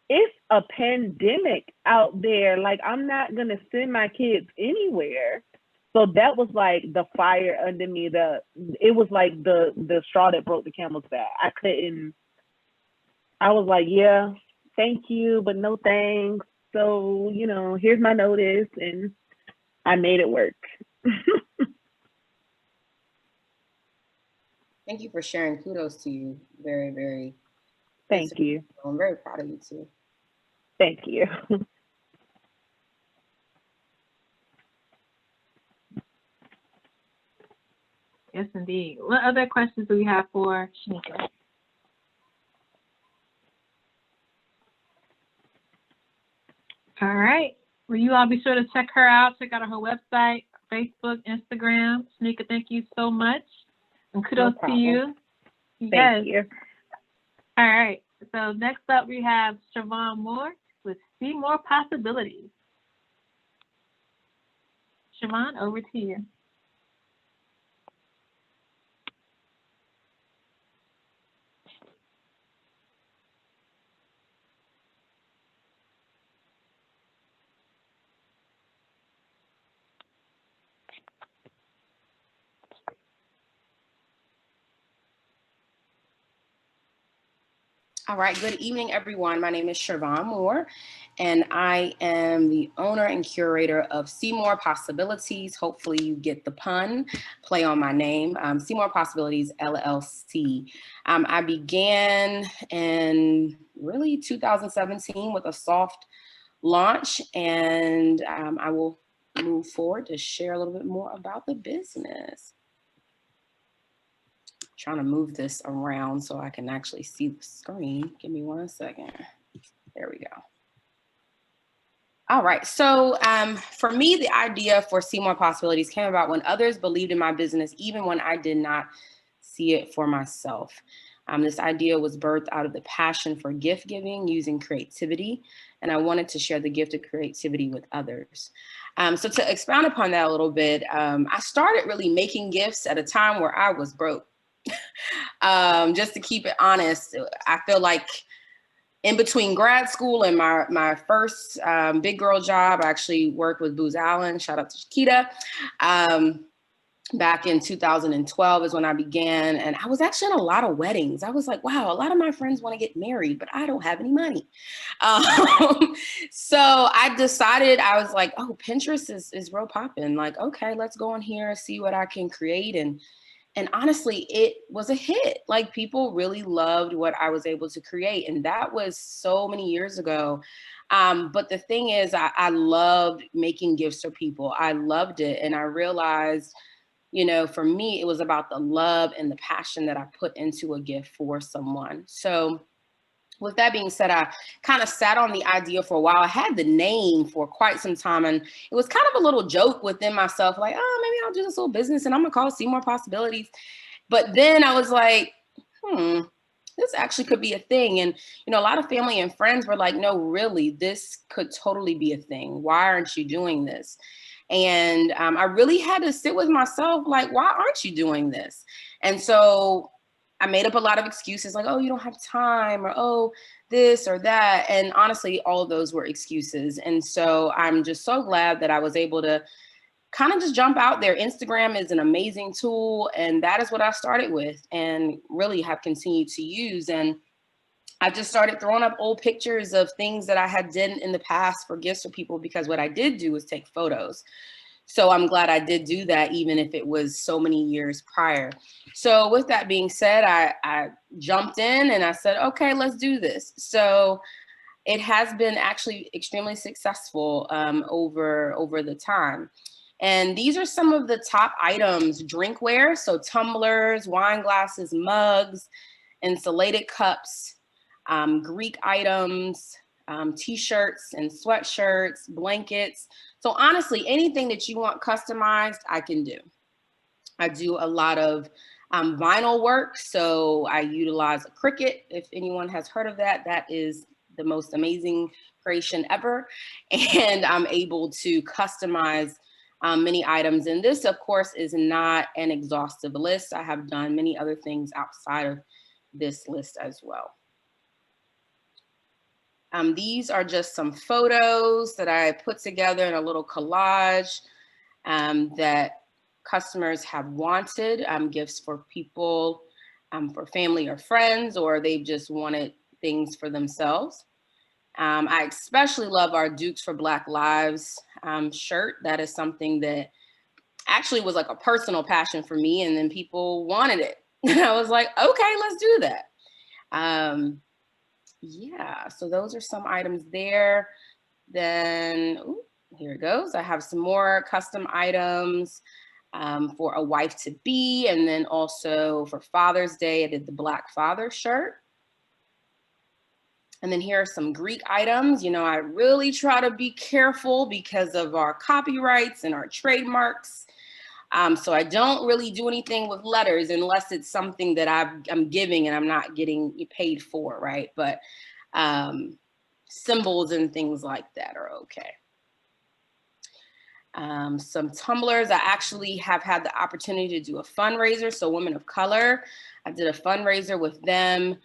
it's a pandemic out there. Like, I'm not going to send my kids anywhere. So that was like the fire under me. It was like the straw that broke the camel's back. I was like, yeah, thank you, but no thanks. So, here's my notice, and I made it work. Thank you for sharing. Kudos to you. Very, very. Thank you. I'm very proud of you too. Thank you. Yes, indeed. What other questions do we have for Shenika? All right. Will you all be sure to check her out? Check out her website, Facebook, Instagram. Shenika, thank you so much. And kudos to you. Thank you. All right. So next up we have Chervon Moore with See More Possibilities. Chervon, over to you. All right, good evening, everyone. My name is Chervon Moore, and I am the owner and curator of See More Possibilities. Hopefully you get the pun, play on my name, See More Possibilities, LLC. I began in really 2017 with a soft launch, and I will move forward to share a little bit more about the business. Trying to move this around so I can actually see the screen. Give me 1 second. There we go. All right, so for me, the idea for See More Possibilities came about when others believed in my business, even when I did not see it for myself. This idea was birthed out of the passion for gift giving using creativity, and I wanted to share the gift of creativity with others. So to expound upon that a little bit, I started really making gifts at a time where I was broke. Just to keep it honest, I feel like in between grad school and my first big girl job, I actually worked with Booz Allen, shout out to Shenika. Back in 2012 is when I began, and I was actually in a lot of weddings. I was like, wow, a lot of my friends want to get married, but I don't have any money. So I decided, I was like, oh, Pinterest is real popping. Like, okay, let's go on here, see what I can create. And honestly, it was a hit. Like, people really loved what I was able to create. And that was so many years ago. But the thing is, I loved making gifts for people. I loved it. And I realized, you know, for me, it was about the love and the passion that I put into a gift for someone. So with that being said, I kind of sat on the idea for a while. I had the name for quite some time, and it was kind of a little joke within myself, like, oh, maybe I'll do this little business and I'm gonna call it See More Possibilities. But then I was like, this actually could be a thing. And, you know, a lot of family and friends were like, no, really, this could totally be a thing. Why aren't you doing this? And I really had to sit with myself, like, why aren't you doing this? And so I made up a lot of excuses like, oh, you don't have time, or oh, this or that. And honestly, all of those were excuses. And so I'm just so glad that I was able to kind of just jump out there. Instagram is an amazing tool. And that is what I started with and really have continued to use. And I just started throwing up old pictures of things that I had done in the past for gifts for people, because what I did do was take photos. So I'm glad I did do that, even if it was so many years prior. So with that being said, I jumped in and I said, okay, let's do this. So it has been actually extremely successful over the time. And these are some of the top items: drinkware, so tumblers, wine glasses, mugs, insulated cups, Greek items, t-shirts and sweatshirts, blankets. So honestly, anything that you want customized, I can do. I do a lot of vinyl work. So I utilize a Cricut. If anyone has heard of that, that is the most amazing creation ever. And I'm able to customize many items. And this, of course, is not an exhaustive list. I have done many other things outside of this list as well. These are just some photos that I put together in a little collage that customers have wanted, gifts for people, for family or friends, or they've just wanted things for themselves. I especially love our Dukes for Black Lives shirt. That is something that actually was like a personal passion for me, and then people wanted it. I was like, okay, let's do that. Yeah, so those are some items there. Then, ooh, here it goes. I have some more custom items for a wife-to-be, and then also for Father's Day, I did the Black Father shirt. And then here are some Greek items. You know, I really try to be careful because of our copyrights and our trademarks. So I don't really do anything with letters unless it's something that I'm giving and I'm not getting paid for, right? But symbols and things like that are okay. Some tumblers. I actually have had the opportunity to do a fundraiser. So Women of Color, I did a fundraiser with them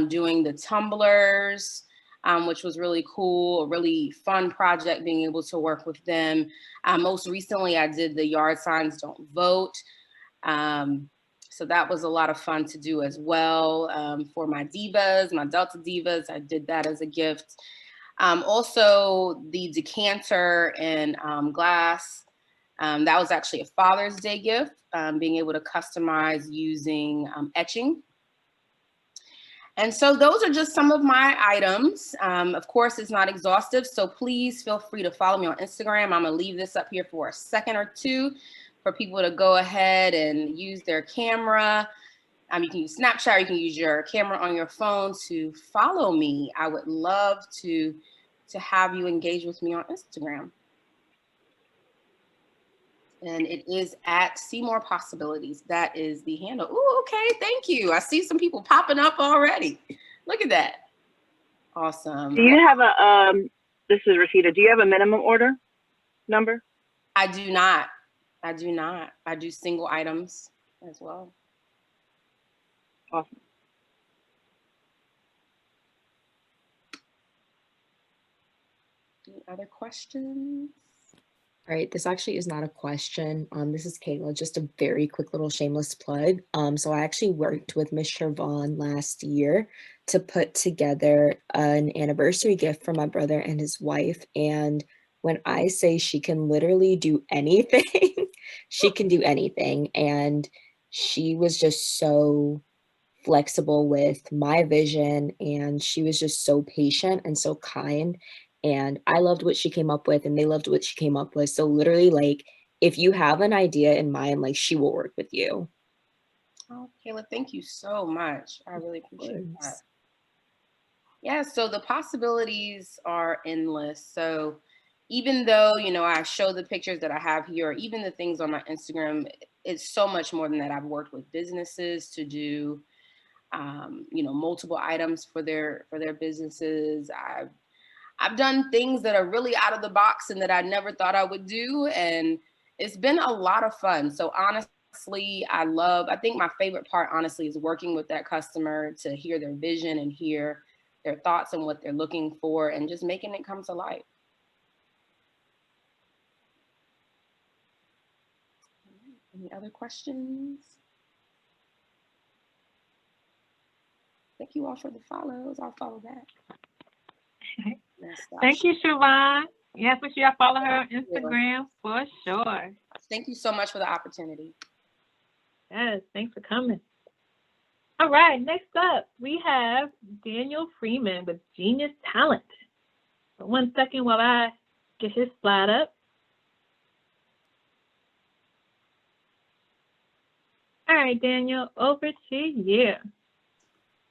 doing the tumblers, which was really cool, a really fun project being able to work with them. Most recently, I did the Yard Signs Don't Vote. So that was a lot of fun to do as well. For my divas, my Delta divas, I did that as a gift. Also the decanter and glass, that was actually a Father's Day gift, being able to customize using etching. And so those are just some of my items. Of course, it's not exhaustive, so please feel free to follow me on Instagram. I'm gonna leave this up here for a second or two for people to go ahead and use their camera. You can use Snapchat, you can use your camera on your phone to follow me. I would love to have you engage with me on Instagram. And it is at See More Possibilities. That is the handle. Ooh, okay, thank you. I see some people popping up already. Look at that. Awesome. Do you have a, this is Rashida, do you have a minimum order number? I do not. I do not. I do single items as well. Awesome. Any other questions? All right, this actually is not a question. This is Kayla, just a very quick little shameless plug. So I actually worked with Miss Chervon last year to put together an anniversary gift for my brother and his wife. And when I say she can literally do anything, she can do anything. And she was just so flexible with my vision, and she was just so patient and so kind. And I loved what she came up with, and they loved what she came up with. So literally, like, if you have an idea in mind, like, she will work with you. Oh, Kayla, thank you so much. I really appreciate that. Yeah, so the possibilities are endless. So even though, you know, I show the pictures that I have here, or even the things on my Instagram, it's so much more than that. I've worked with businesses to do, you know, multiple items for their businesses. I've done things that are really out of the box and that I never thought I would do. And it's been a lot of fun. So honestly, I think my favorite part, honestly, is working with that customer to hear their vision and hear their thoughts and what they're looking for and just making it come to life. Any other questions? Thank you all for the follows. I'll follow back. Thank you, Chervon. Yes, make sure y'all follow her on Instagram for sure. Thank you so much for the opportunity. Yes, thanks for coming. All right, next up, we have Daniel Freeman with Genius Talent. For 1 second while I get his slide up. All right, Daniel, over to you.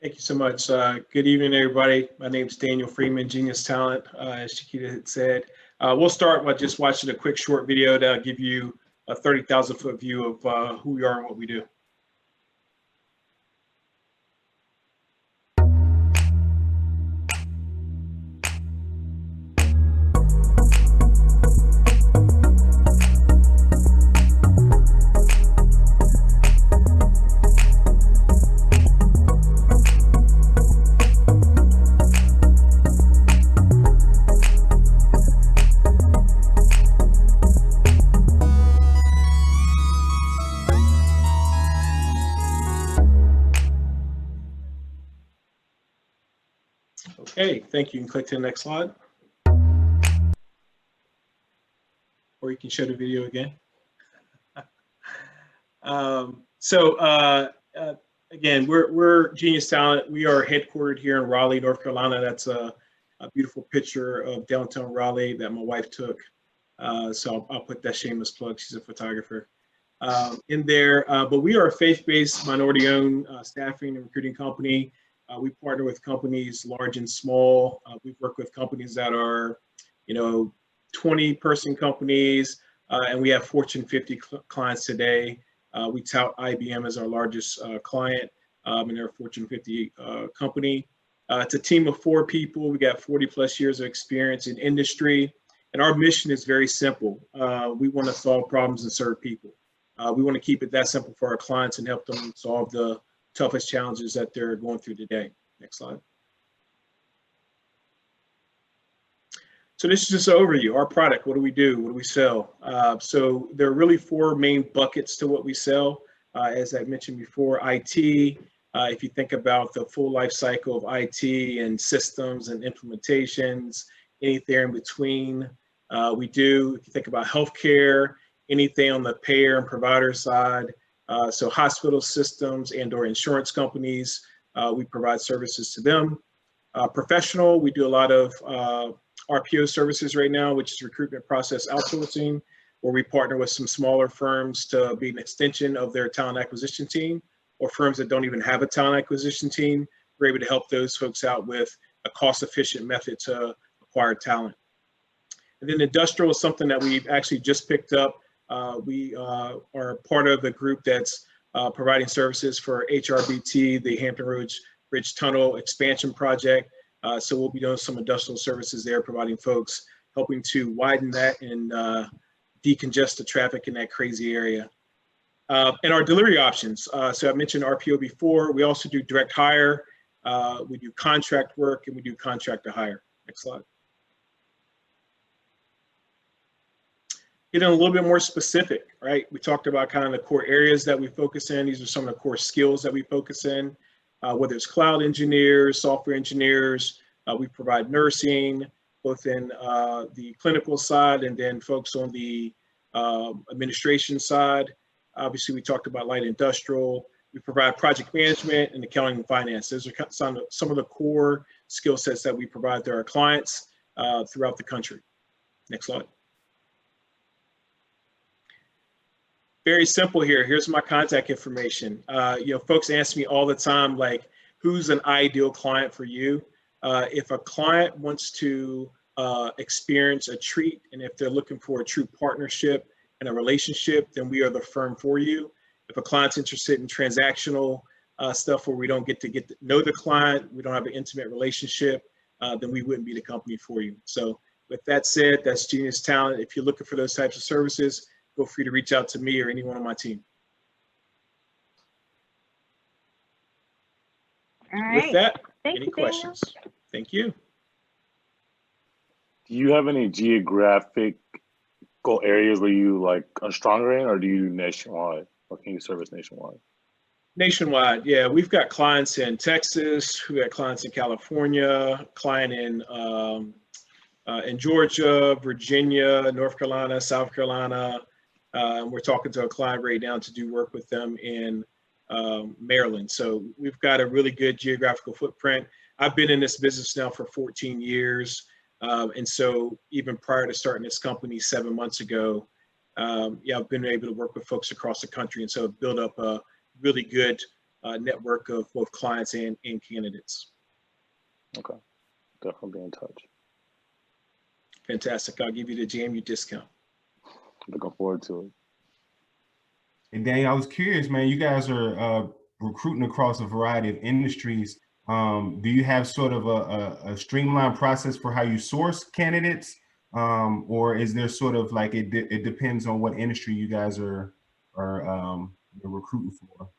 Thank you so much. Good evening, everybody. My name is Daniel Freeman, Genius Talent, as Chiquita had said. We'll start by just watching a quick short video that'll give you a 30,000-foot view of who we are and what we do. Okay, thank you. You can click to the next slide. Or you can show the video again. again, we're Genius Talent. We are headquartered here in Raleigh, North Carolina. That's a beautiful picture of downtown Raleigh that my wife took. So I'll put that shameless plug. She's a photographer in there. But we are a faith-based, minority-owned staffing and recruiting company. We partner with companies large and small. We've worked with companies that are, 20-person companies, and we have Fortune 50 clients today. We tout IBM as our largest client, and they're a Fortune 50 company. It's a team of 4 people. We got 40 plus years of experience in industry, and our mission is very simple. We want to solve problems and serve people. We want to keep it that simple for our clients and help them solve the toughest challenges that they're going through today. Next slide. So this is just an overview. Our product, what do we do? What do we sell? So there are really 4 main buckets to what we sell. As I mentioned before, IT. If you think about the full life cycle of IT and systems and implementations, anything in between, we do. If you think about healthcare, anything on the payer and provider side, so hospital systems and or insurance companies, we provide services to them. Professional, we do a lot of RPO services right now, which is recruitment process outsourcing, where we partner with some smaller firms to be an extension of their talent acquisition team, or firms that don't even have a talent acquisition team. We're able to help those folks out with a cost-efficient method to acquire talent. And then industrial is something that we've actually just picked up. We are part of the group that's providing services for HRBT, the Hampton Roads Bridge Tunnel expansion project. So we'll be doing some industrial services there, providing folks, helping to widen that and decongest the traffic in that crazy area. And our delivery options. So I mentioned RPO before. We also do direct hire. We do contract work, and we do contract to hire. Next slide. Getting a little bit more specific, right? We talked about kind of the core areas that we focus in. These are some of the core skills that we focus in, whether it's cloud engineers, software engineers. We provide nursing, both in the clinical side and then folks on the administration side. Obviously, we talked about light industrial. We provide project management and accounting and finance. Those are some of the core skill sets that we provide to our clients throughout the country. Next slide. Very simple here. Here's my contact information. Folks ask me all the time, like, who's an ideal client for you? If a client wants to experience a treat, and if they're looking for a true partnership and a relationship, then we are the firm for you. If a client's interested in transactional stuff where we don't get to know the client, we don't have an intimate relationship, then we wouldn't be the company for you. So with that said, that's Genius Talent. If you're looking for those types of services, feel free to reach out to me or anyone on my team. All right. With that, Thank any you, questions? Thank you. Do you have any geographical areas where you are stronger in, or do you nationwide? Or can you service nationwide? Nationwide, yeah. We've got clients in Texas. We've got clients in California, client in Georgia, Virginia, North Carolina, South Carolina. We're talking to a client right now to do work with them in Maryland. So we've got a really good geographical footprint. I've been in this business now for 14 years. And so even prior to starting this company 7 months ago, I've been able to work with folks across the country. And so build up a really good network of both clients and candidates. Okay, definitely be in touch. Fantastic. I'll give you the JMU discount. Looking forward to it. And Daniel, I was curious, man, you guys are recruiting across a variety of industries. Do you have sort of a streamlined process for how you source candidates? Or is there sort of like, it depends on what industry you guys are recruiting for?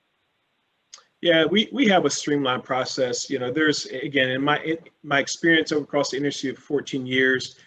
Yeah, we have a streamlined process. There's, again, in my experience across the industry of 14 years,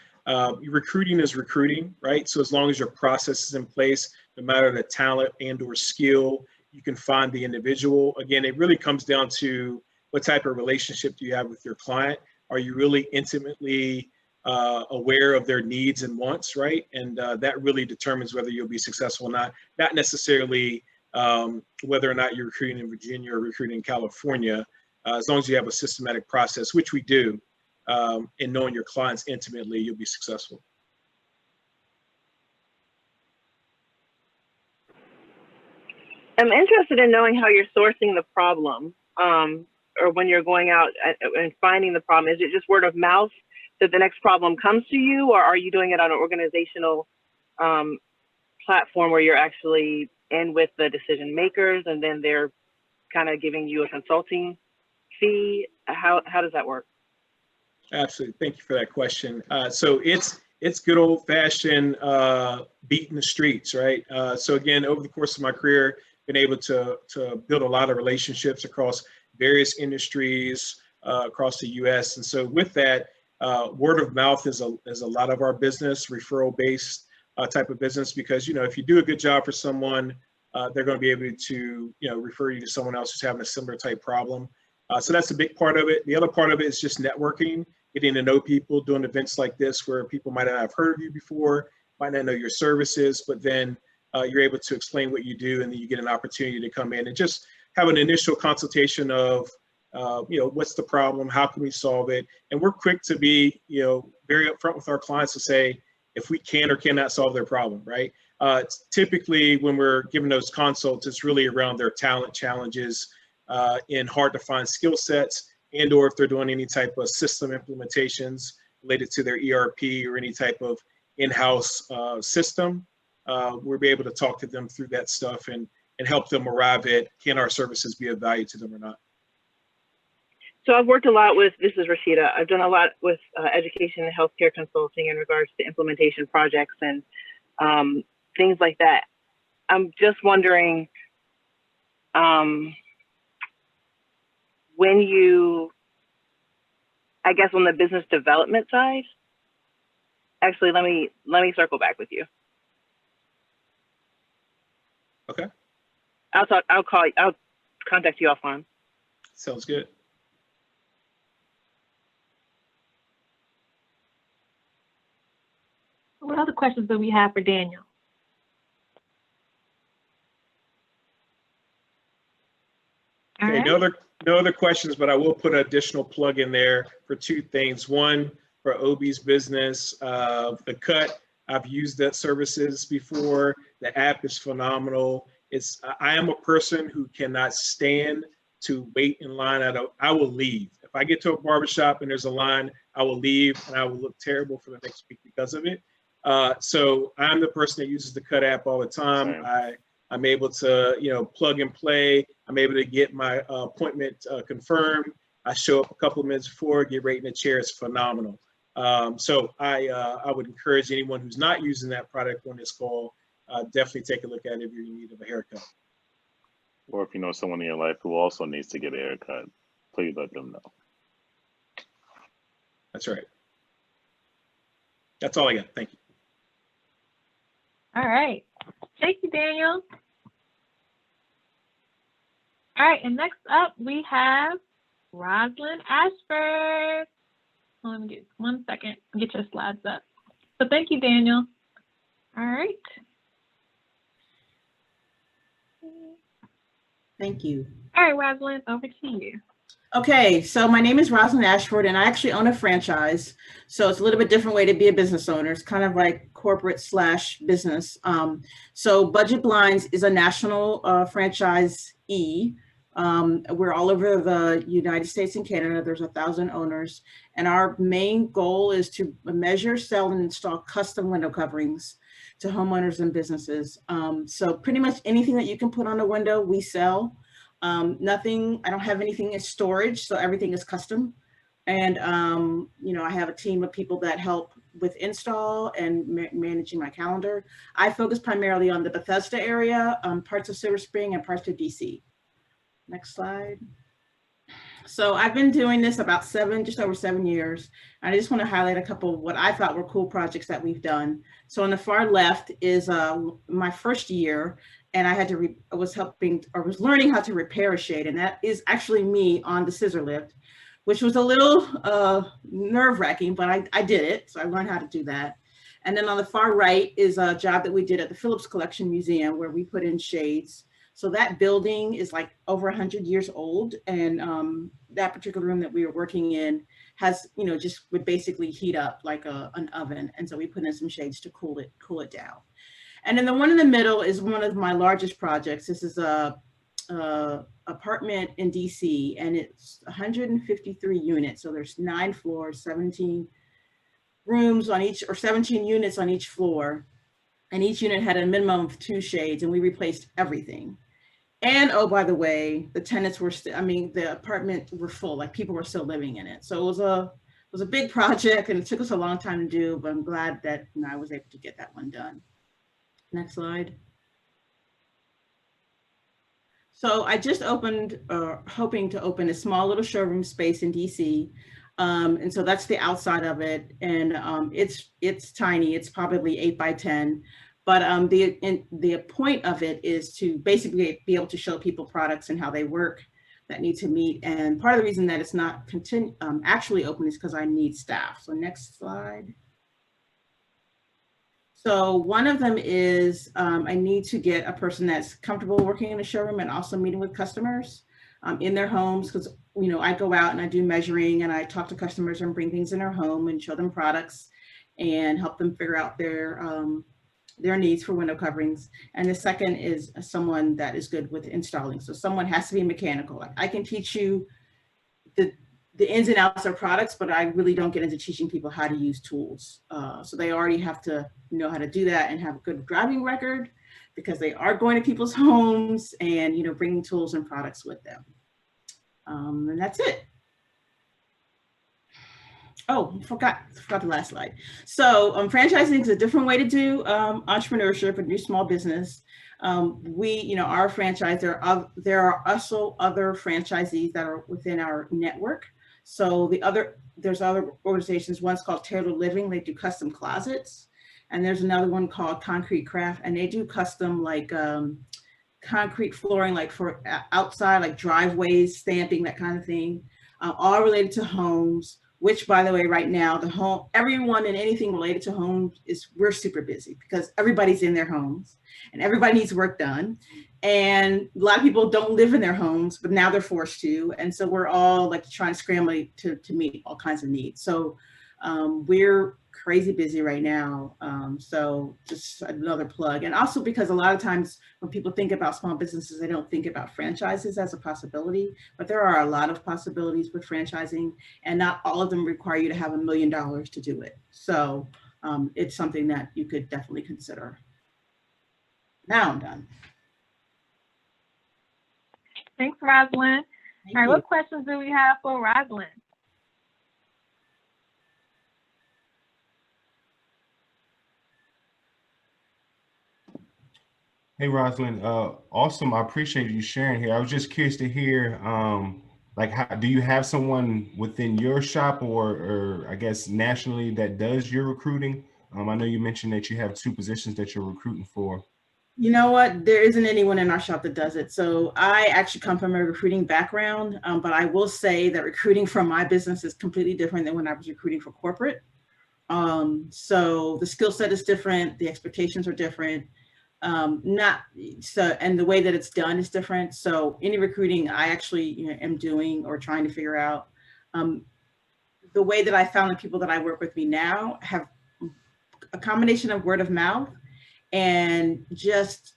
recruiting is recruiting, right? So as long as your process is in place, no matter the talent and or skill, you can find the individual. Again, it really comes down to what type of relationship do you have with your client? Are you really intimately aware of their needs and wants, right? And that really determines whether you'll be successful or not. Not necessarily whether or not you're recruiting in Virginia or recruiting in California, as long as you have a systematic process, which we do, and knowing your clients intimately, you'll be successful. I'm interested in knowing how you're sourcing the problem, or when you're going out and finding the problem. Is it just word of mouth that the next problem comes to you, or are you doing it on an organizational platform where you're actually in with the decision makers and then they're kind of giving you a consulting fee? How does that work? Absolutely. Thank you for that question. So it's good old fashioned beating the streets, right? So again, over the course of my career, been able to build a lot of relationships across various industries across the U.S. And so with that, word of mouth is a lot of our business, referral based type of business, because, you know, if you do a good job for someone, they're going to be able to, you know, refer you to someone else who's having a similar type problem. So that's a big part of it. The other part of it is just networking, getting to know people, doing events like this where people might not have heard of you before, might not know your services, but then you're able to explain what you do, and then you get an opportunity to come in and just have an initial consultation of, you know, what's the problem, how can we solve it? And we're quick to be, you know, very upfront with our clients to say if we can or cannot solve their problem, right? Typically, when we're giving those consults, it's really around their talent challenges in hard to find skill sets, and or if they're doing any type of system implementations related to their ERP or any type of in-house system. We'll be able to talk to them through that stuff and help them arrive at, can our services be of value to them or not? So I've worked a lot with, this is Rashida, I've done a lot with education and healthcare consulting in regards to implementation projects and things like that. I'm just wondering, when you, I guess on the business development side, actually, let me circle back with you. Okay. I'll contact you offline. Sounds good. What other questions do we have for Daniel? Okay, right. No other questions, but I will put an additional plug in there for two things. One, for Obi's business, The Cut. I've used that services before. The app is phenomenal. I am a person who cannot stand to wait in line. I will leave. If I get to a barbershop and there's a line, I will leave and I will look terrible for the next week because of it. So I'm the person that uses the Cut app all the time. I'm able to, you know, plug and play. I'm able to get my appointment confirmed. I show up a couple of minutes before, get right in the chair. It's phenomenal. So I would encourage anyone who's not using that product on this call, definitely take a look at it if you're in need of a haircut. Or if you know someone in your life who also needs to get a haircut, please let them know. That's right. That's all I got. Thank you. All right. Thank you, Daniel. All right, and next up we have Roslyn Ashford. Let me get 1 second, get your slides up. So thank you, Daniel. All right. Thank you. All right, Roslyn, over to you. Okay, so my name is Roslyn Ashford, and I actually own a franchise. So it's a little bit different way to be a business owner. It's kind of like corporate / business. So Budget Blinds is a national franchisee. We're all over the United States and Canada. There's 1,000 owners. And our main goal is to measure, sell, and install custom window coverings to homeowners and businesses. So pretty much anything that you can put on a window, we sell. Nothing, I don't have anything in storage, so everything is custom. And, you know, I have a team of people that help with install and managing my calendar. I focus primarily on the Bethesda area, parts of Silver Spring and parts of DC. Next slide. So I've been doing this about just over 7 years. I just want to highlight a couple of what I thought were cool projects that we've done. So on the far left is my first year, and I was learning how to repair a shade, and that is actually me on the scissor lift, which was a little nerve-wracking, but I did it, so I learned how to do that. And then on the far right is a job that we did at the Phillips Collection Museum, where we put in shades. So that building is like over 100 years old. And that particular room that we were working in has, you know, just would basically heat up like an oven. And so we put in some shades to cool it down. And then the one in the middle is one of my largest projects. This is a apartment in DC, and it's 153 units. So there's 9 floors, 17 rooms on each, or 17 units on each floor. And each unit had a minimum of 2 shades, and we replaced everything. And oh, by the way, the tenants were still, I mean, the apartment were full, like people were still living in it. So it was a big project, and it took us a long time to do, but I'm glad that, you know, I was able to get that one done. Next slide. So I just opened, hoping to open a small little showroom space in DC. And so that's the outside of it. And it's tiny, it's probably 8 by 10. But the point of it is to basically be able to show people products and how they work that need to meet. And part of the reason that it's not actually open is because I need staff. So next slide. So one of them is I need to get a person that's comfortable working in a showroom and also meeting with customers in their homes, because, you know, I go out and I do measuring and I talk to customers and bring things in their home and show them products and help them figure out their needs for window coverings. And the second is someone that is good with installing. So someone has to be mechanical. Like I can teach you the ins and outs of products, but I really don't get into teaching people how to use tools. So they already have to know how to do that and have a good driving record, because they are going to people's homes and, you know, bringing tools and products with them. And that's it. Oh, forgot the last slide. So franchising is a different way to do entrepreneurship and do small business. We, you know, our franchise, there are also other franchisees that are within our network. So there's other organizations. One's called Tailored Living. They do custom closets. And there's another one called Concrete Craft, and they do custom like concrete flooring, like for outside, like driveways, stamping, that kind of thing, all related to homes. Which, by the way, right now, everyone and anything related to homes we're super busy because everybody's in their homes and everybody needs work done. And a lot of people don't live in their homes, but now they're forced to. And so we're all like trying to scramble to meet all kinds of needs. So we're crazy busy right now. So just another plug. And also because a lot of times when people think about small businesses, they don't think about franchises as a possibility, but there are a lot of possibilities with franchising, and not all of them require you to have $1 million to do it. So it's something that you could definitely consider. Now I'm done. Thanks, Roslyn. Thank All right, you. what questions do we have for Roslyn? Hey, Roslyn, awesome. I appreciate you sharing here. I was just curious to hear, like, how do you have someone within your shop or I guess nationally that does your recruiting? I know you mentioned that you have 2 positions that you're recruiting for. You know what? There isn't anyone in our shop that does it. So I actually come from a recruiting background, but I will say that recruiting from my business is completely different than when I was recruiting for corporate. So the skill set is different. The expectations are different. And the way that it's done is different. So any recruiting I actually am doing or trying to figure out, the way that I found the people that I work with me now have a combination of word of mouth and just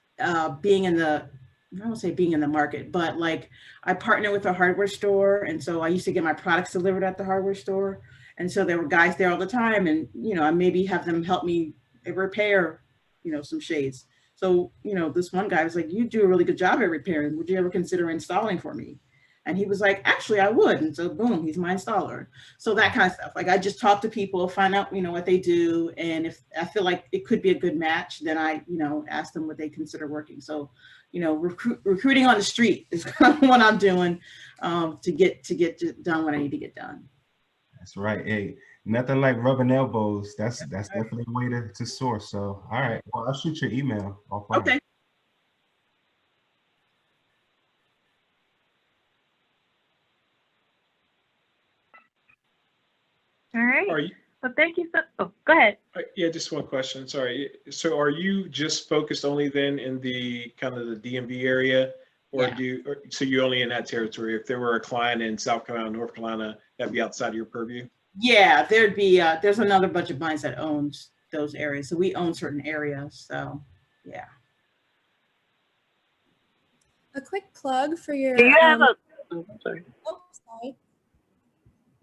being in the, I don't say being in the market, but like I partner with a hardware store. And so I used to get my products delivered at the hardware store. And so there were guys there all the time, and, you know, I maybe have them help me repair, you know, some shades. So, you know, this one guy was like, you do a really good job at repairing. Would you ever consider installing for me? And he was like, actually, I would. And so boom, he's my installer. So that kind of stuff. Like I just talk to people, find out, you know, what they do. And if I feel like it could be a good match, then I, you know, ask them what they consider working. So, you know, recruiting on the street is kind of what I'm doing to get done what I need to get done. That's right. Hey, nothing like rubbing elbows. That's definitely a way to source. So, all right. Well, I'll shoot your email offline. Okay. All right. Well, thank you. Oh, go ahead. Yeah, just one question. Sorry. So are you just focused only then in the kind of the DMV area, or so you're only in that territory? If there were a client in South Carolina, North Carolina, that'd be outside of your purview? Yeah, there'd be, there's another budget blinds that owns those areas. So we own certain areas. So yeah. A quick plug for your. Do you have sorry. Oh, sorry.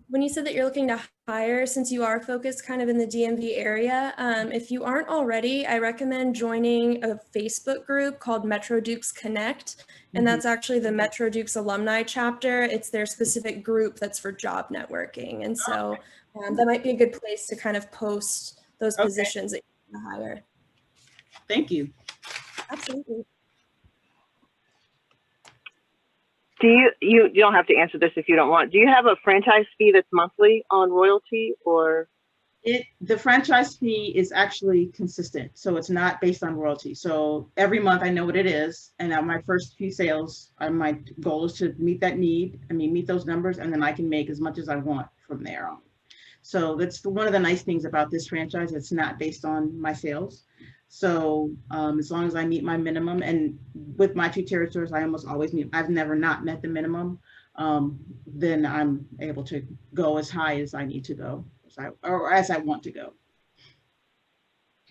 When you said that you're looking to hire, since you are focused kind of in the DMV area, if you aren't already, I recommend joining a Facebook group called Metro Dukes Connect. And that's actually the Metro Dukes alumni chapter. It's their specific group that's for job networking. And so that might be a good place to kind of post those positions that you want to hire. Thank you. Absolutely. Do you don't have to answer this if you don't want. Do you have a franchise fee that's monthly on royalty, or? The franchise fee is actually consistent. So it's not based on royalty. So every month I know what it is. And at my first few sales, my goal is to meet that need. Meet those numbers, and then I can make as much as I want from there on. So that's one of the nice things about this franchise. It's not based on my sales. So as long as I meet my minimum, and with my 2 territories, I almost always meet, I've never not met the minimum, then I'm able to go as high as I need to go, or as I want to go.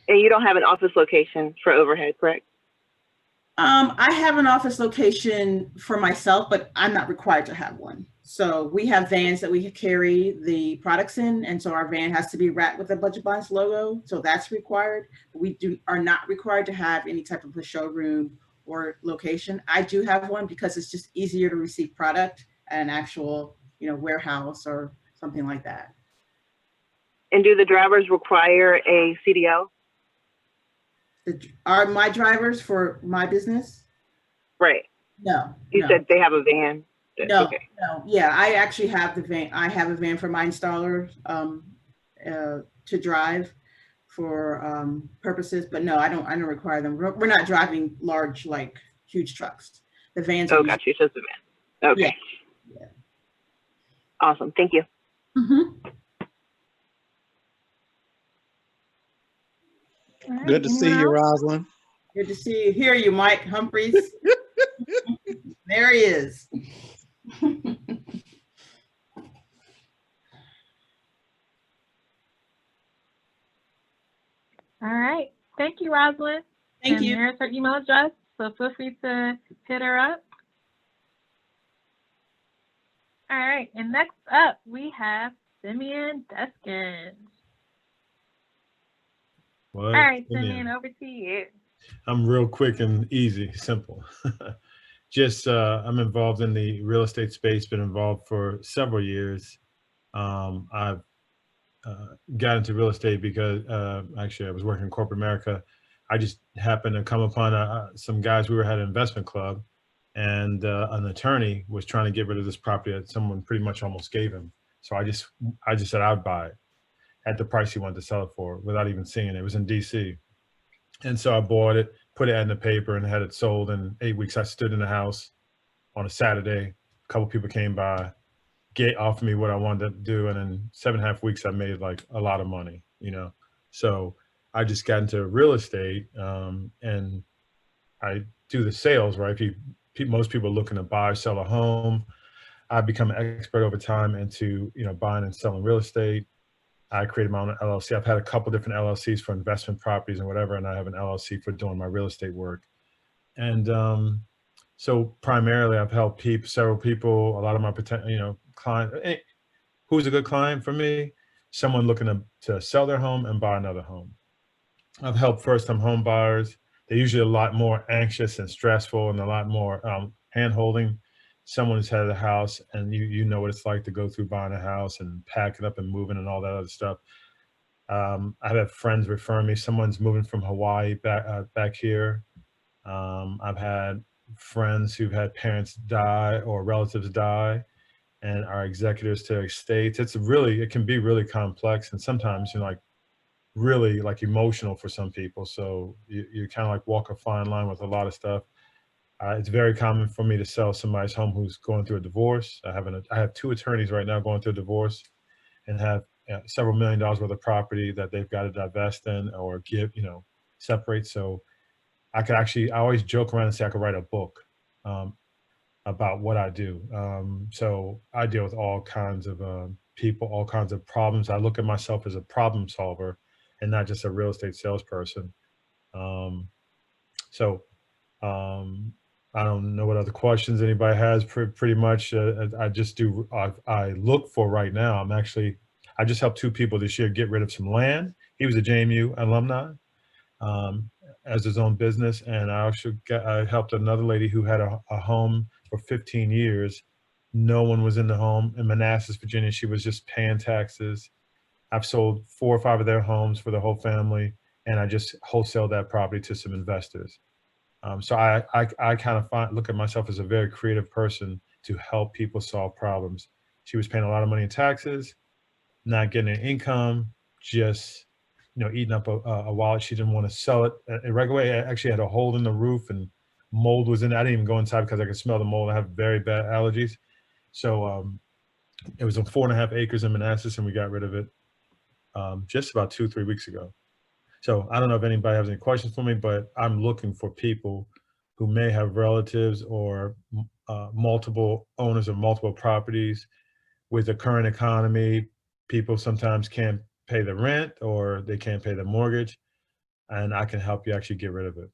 And you don't have an office location for overhead, correct? I have an office location for myself, but I'm not required to have one. So we have vans that we carry the products in, and so our van has to be wrapped with the Budget Blinds logo, so that's required. We are not required to have any type of a showroom or location. I do have one because it's just easier to receive product at an actual, warehouse or something like that. And do the drivers require a CDL? Are my drivers for my business? Right. No. You said they have a van. No, okay. no. Yeah, I actually have the van. I have a van for my installer to drive for purposes, but no, I don't require them. We're not driving large, like huge trucks. The vans. Oh, got you. Just the van. Okay. Yeah. Awesome. Thank you. Right, good to see you, Roslyn. Good to see you. Hear you, Mike Humphreys. There he is. All right. Thank you, Roslyn. Thank you. Here's her email address, so feel free to hit her up. All right. And next up, we have Simeon Deskins. What? All right, Simeon, over to you. I'm real quick and easy, simple. Just I'm involved in the real estate space, been involved for several years. I've got into real estate because actually I was working in corporate America. I just happened to come upon some guys. We had an investment club, and an attorney was trying to get rid of this property that someone pretty much almost gave him. So I just said I'd buy it at the price he wanted to sell it for without even seeing it. It was in DC. And so I bought it, put it in the paper, and had it sold in 8 weeks. I stood in the house on a Saturday. A couple people came by, offered me what I wanted to do. And in 7.5 weeks, I made like a lot of money, So I just got into real estate, and I do the sales, right? Most people are looking to buy or sell a home. I've become an expert over time into, buying and selling real estate. I created my own LLC. I've had a couple different LLCs for investment properties and whatever, and I have an LLC for doing my real estate work. And so primarily I've helped several people, a lot of my potential, clients. Who's a good client for me? Someone looking to sell their home and buy another home. I've helped first-time home buyers. They're usually a lot more anxious and stressful and a lot more hand-holding. Someone who's had a house, and you know what it's like to go through buying a house and packing up and moving and all that other stuff. I've had friends refer me. Someone's moving from Hawaii back here. I've had friends who've had parents die or relatives die and are executors to estates. It can be really complex, and sometimes really emotional for some people. So you kind of walk a fine line with a lot of stuff. It's very common for me to sell somebody's home who's going through a divorce. I have 2 attorneys right now going through a divorce, and have several $1 million worth of property that they've got to divest in or give, separate. So I always joke around and say I could write a book about what I do. So I deal with all kinds of people, all kinds of problems. I look at myself as a problem solver and not just a real estate salesperson. I don't know what other questions anybody has. Pretty much, I just do. I look for right now. I just helped 2 people this year get rid of some land. He was a JMU alumni as his own business, and I helped another lady who had a home for 15 years. No one was in the home in Manassas, Virginia. She was just paying taxes. I've sold 4 or 5 of their homes for the whole family, and I just wholesale that property to some investors. So I kind of look at myself as a very creative person to help people solve problems. She was paying a lot of money in taxes, not getting an income, just eating up a wallet. She didn't want to sell it a regular way. It actually had a hole in the roof and mold was in it. I didn't even go inside because I could smell the mold. I have very bad allergies. So it was on 4.5 acres in Manassas, and we got rid of it just about 2-3 weeks ago. So I don't know if anybody has any questions for me, but I'm looking for people who may have relatives or multiple owners of multiple properties. With the current economy, people sometimes can't pay the rent or they can't pay the mortgage, and I can help you actually get rid of it.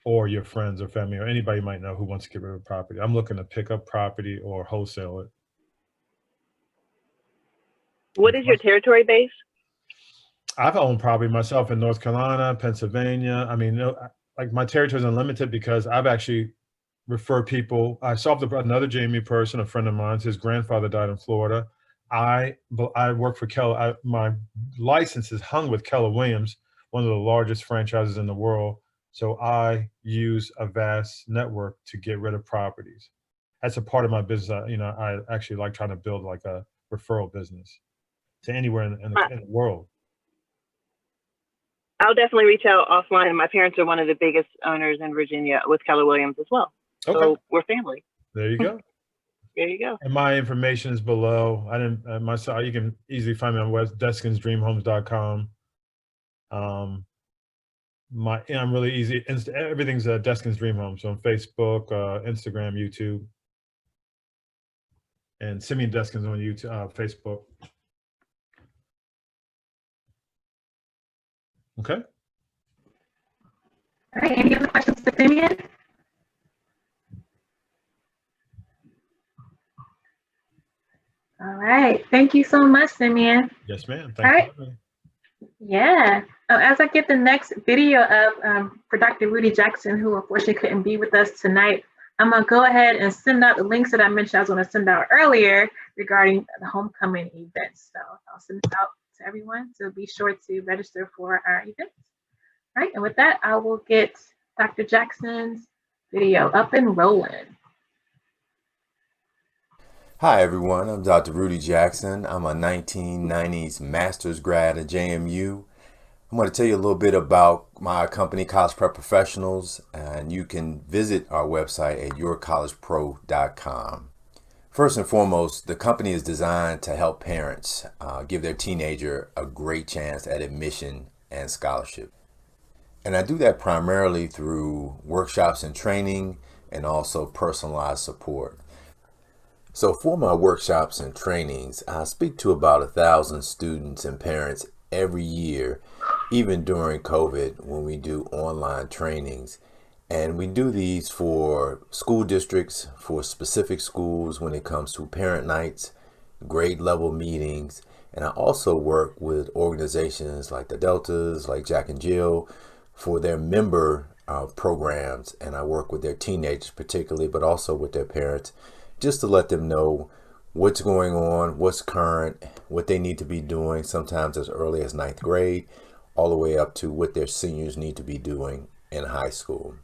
Or your friends or family or anybody you might know who wants to get rid of property. I'm looking to pick up property or wholesale it. What is your territory base? I've owned property myself in North Carolina, Pennsylvania. I mean, like my territory is unlimited because I've actually referred people. I solved another JMU person, a friend of mine. His grandfather died in Florida. I work for Keller. My license is hung with Keller Williams, one of the largest franchises in the world. So I use a vast network to get rid of properties. That's a part of my business. I actually like trying to build like a referral business to anywhere in the world. I'll definitely reach out offline. My parents are one of the biggest owners in Virginia with Keller Williams as well. Okay. So we're family. There you go. There you go. And my information is below. You can easily find me on deskinsdreamhomes.com. I'm really easy. Everything's Deskins Dream Homes on Facebook, Instagram, YouTube, and Simeon Deskins on YouTube, Facebook. Okay. All right. Any other questions for Simeon? All right. Thank you so much, Simeon. Yes, ma'am. All right. Yeah. As I get the next video of for Dr. Rudy Jackson, who unfortunately couldn't be with us tonight, I'm going to go ahead and send out the links that I mentioned I was going to send out earlier regarding the homecoming events. So I'll send it out to everyone. So be sure to register for our events. All right. And with that, I will get Dr. Jackson's video up and rolling. Hi everyone, I'm Dr. Rudy Jackson. I'm a 1990s master's grad at JMU. I'm going to tell you a little bit about my company, College Prep Professionals, and you can visit our website at yourcollegepro.com. First and foremost, the company is designed to help parents give their teenager a great chance at admission and scholarship. And I do that primarily through workshops and training and also personalized support. So for my workshops and trainings, I speak to about 1,000 students and parents every year, even during COVID when we do online trainings. And we do these for school districts, for specific schools when it comes to parent nights, grade level meetings. And I also work with organizations like the Deltas, like Jack and Jill, for their member programs. And I work with their teenagers particularly, but also with their parents, just to let them know what's going on, what's current, what they need to be doing, sometimes as early as 9th grade, all the way up to what their seniors need to be doing in high school.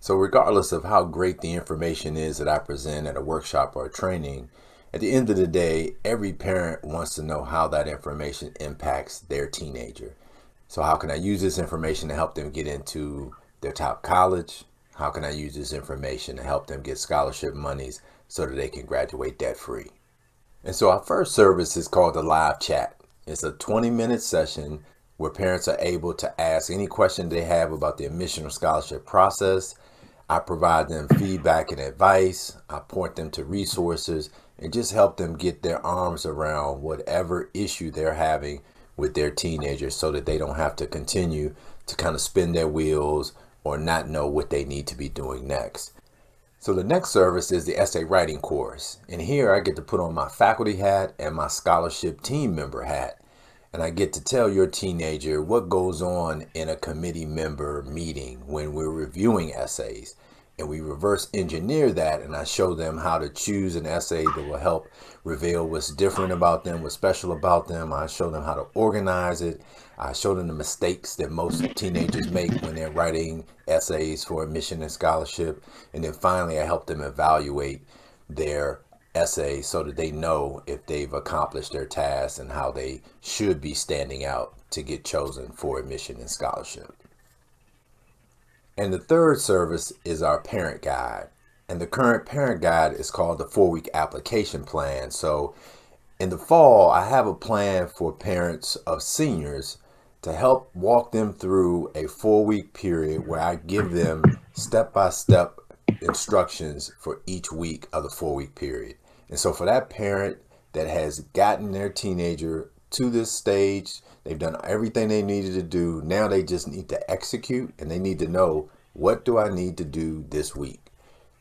So regardless of how great the information is that I present at a workshop or a training, at the end of the day, every parent wants to know how that information impacts their teenager. So how can I use this information to help them get into their top college? How can I use this information to help them get scholarship monies so that they can graduate debt-free? And so our first service is called the live chat. It's a 20-minute session where parents are able to ask any question they have about the admission or scholarship process. I provide them feedback and advice. I point them to resources and just help them get their arms around whatever issue they're having with their teenagers so that they don't have to continue to kind of spin their wheels or not know what they need to be doing next. So the next service is the essay writing course. And here I get to put on my faculty hat and my scholarship team member hat. And I get to tell your teenager what goes on in a committee member meeting when we're reviewing essays. And we reverse engineer that, and I show them how to choose an essay that will help reveal what's different about them, what's special about them. I show them how to organize it. I show them the mistakes that most teenagers make when they're writing essays for admission and scholarship. And then finally, I help them evaluate their essay so that they know if they've accomplished their tasks and how they should be standing out to get chosen for admission and scholarship. And the third service is our parent guide. And the current parent guide is called the 4-week application plan. So in the fall, I have a plan for parents of seniors to help walk them through a 4-week period where I give them step-by-step instructions for each week of the 4-week period. And so for that parent that has gotten their teenager to this stage, they've done everything they needed to do. Now they just need to execute, and they need to know, what do I need to do this week?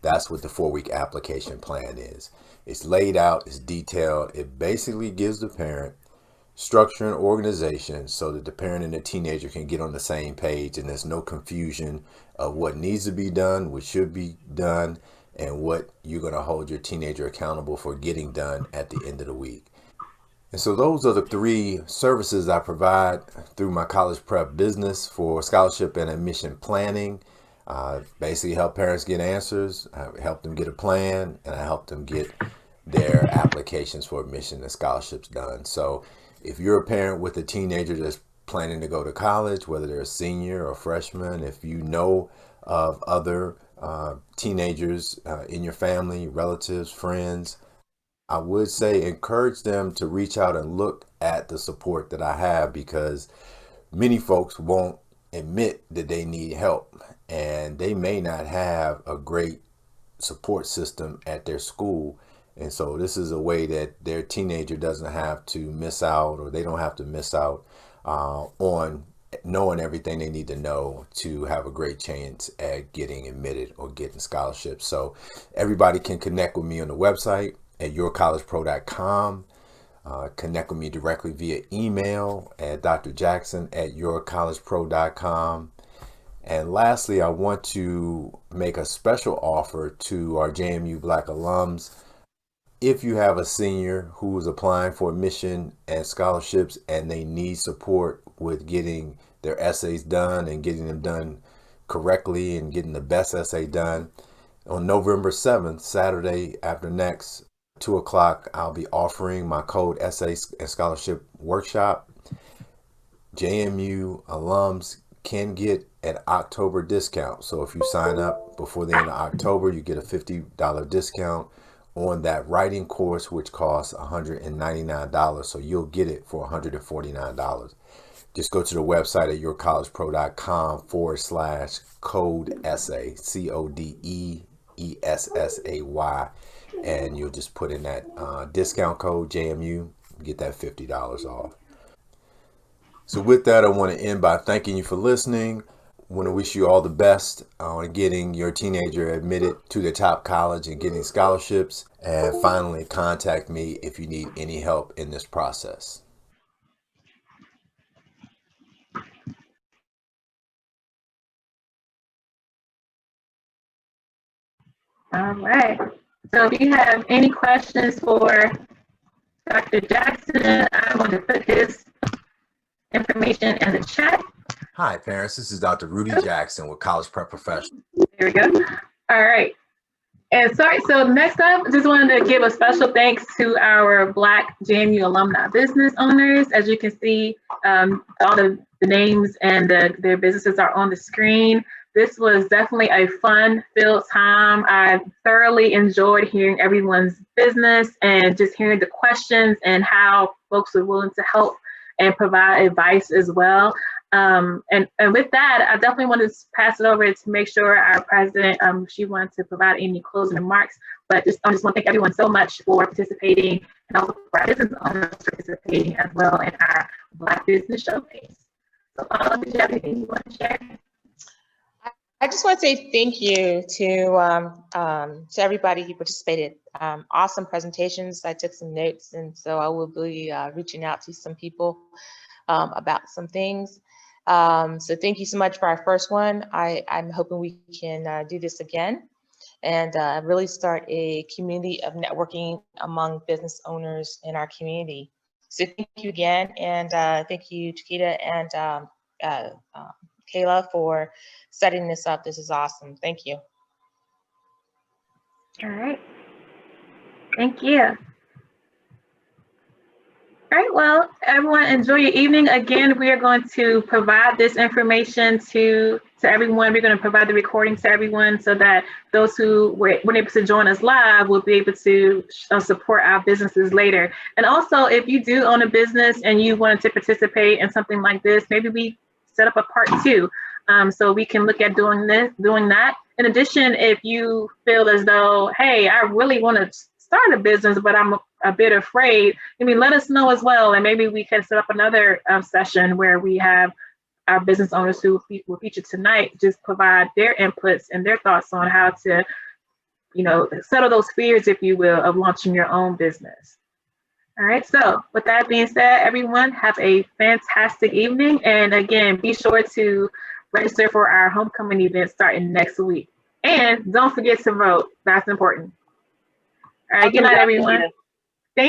That's what the 4-week application plan is. It's laid out, it's detailed. It basically gives the parent structure and organization so that the parent and the teenager can get on the same page, and there's no confusion of what needs to be done, what should be done, and what you're going to hold your teenager accountable for getting done at the end of the week. And so those are the 3 services I provide through my college prep business for scholarship and admission planning. Basically help parents get answers, I help them get a plan, and I help them get their applications for admission and scholarships done. So if you're a parent with a teenager that's planning to go to college, whether they're a senior or freshman, if you know of other teenagers in your family, relatives, friends, I would say encourage them to reach out and look at the support that I have, because many folks won't admit that they need help, and they may not have a great support system at their school. And so this is a way that their teenager doesn't have to miss out, or they don't have to miss out on knowing everything they need to know to have a great chance at getting admitted or getting scholarships. So everybody can connect with me on the website at yourcollegepro.com. Connect with me directly via email at drjackson@yourcollegepro.com. And lastly, I want to make a special offer to our JMU Black alums. If you have a senior who is applying for admission and scholarships and they need support with getting their essays done and getting them done correctly and getting the best essay done, on November 7th, Saturday after next, 2 o'clock, I'll be offering my Code Essay and Scholarship Workshop. JMU alums can get an October discount. So if you sign up before the end of October, you get a $50 discount on that writing course, which costs $199. So you'll get it for $149. Just go to the website at yourcollegepro.com/code essay, CODEESSAY, and you'll just put in that discount code JMU, get that $50 off. So with that, I want to end by thanking you for listening. I want to wish you all the best on getting your teenager admitted to the top college and getting scholarships. And finally, contact me if you need any help in this process. All right. So if you have any questions for Dr. Jackson, I'm going to put his information in the chat. Hi, parents. This is Dr. Rudy Jackson with College Prep Professionals. There we go. All right. And sorry, so next up, just wanted to give a special thanks to our Black JMU alumni business owners. As you can see, all the names and their businesses are on the screen. This was definitely a fun-filled time. I thoroughly enjoyed hearing everyone's business and just hearing the questions and how folks were willing to help and provide advice as well. And with that, I definitely want to pass it over to make sure our president, she wanted to provide any closing remarks. But I just want to thank everyone so much for participating, and also for our business owners participating as well in our Black Business Showcase. So, did you have anything you want to share? I just want to say thank you to everybody who participated. Awesome presentations. I took some notes, and so I will be reaching out to some people about some things. So thank you so much for our first one. I'm hoping we can do this again and really start a community of networking among business owners in our community. So thank you again, and thank you, Chiquita and Kayla, for setting this up. This is awesome. Thank you. All right. Thank you. All right, well, everyone, enjoy your evening. Again, we are going to provide this information to everyone. We're going to provide the recording to everyone so that those who weren't able to join us live will be able to support our businesses later. And also, if you do own a business and you wanted to participate in something like this, maybe we set up a part 2 so we can look at doing that. In addition, if you feel as though, hey, I really want to start a business, but I'm a bit afraid, let us know as well, and maybe we can set up another session where we have our business owners who were featured tonight just provide their inputs and their thoughts on how to, settle those fears, if you will, of launching your own business. All right, so with that being said, everyone have a fantastic evening, and again, be sure to register for our homecoming event starting next week. And don't forget to vote. That's important. All right, good night, everyone.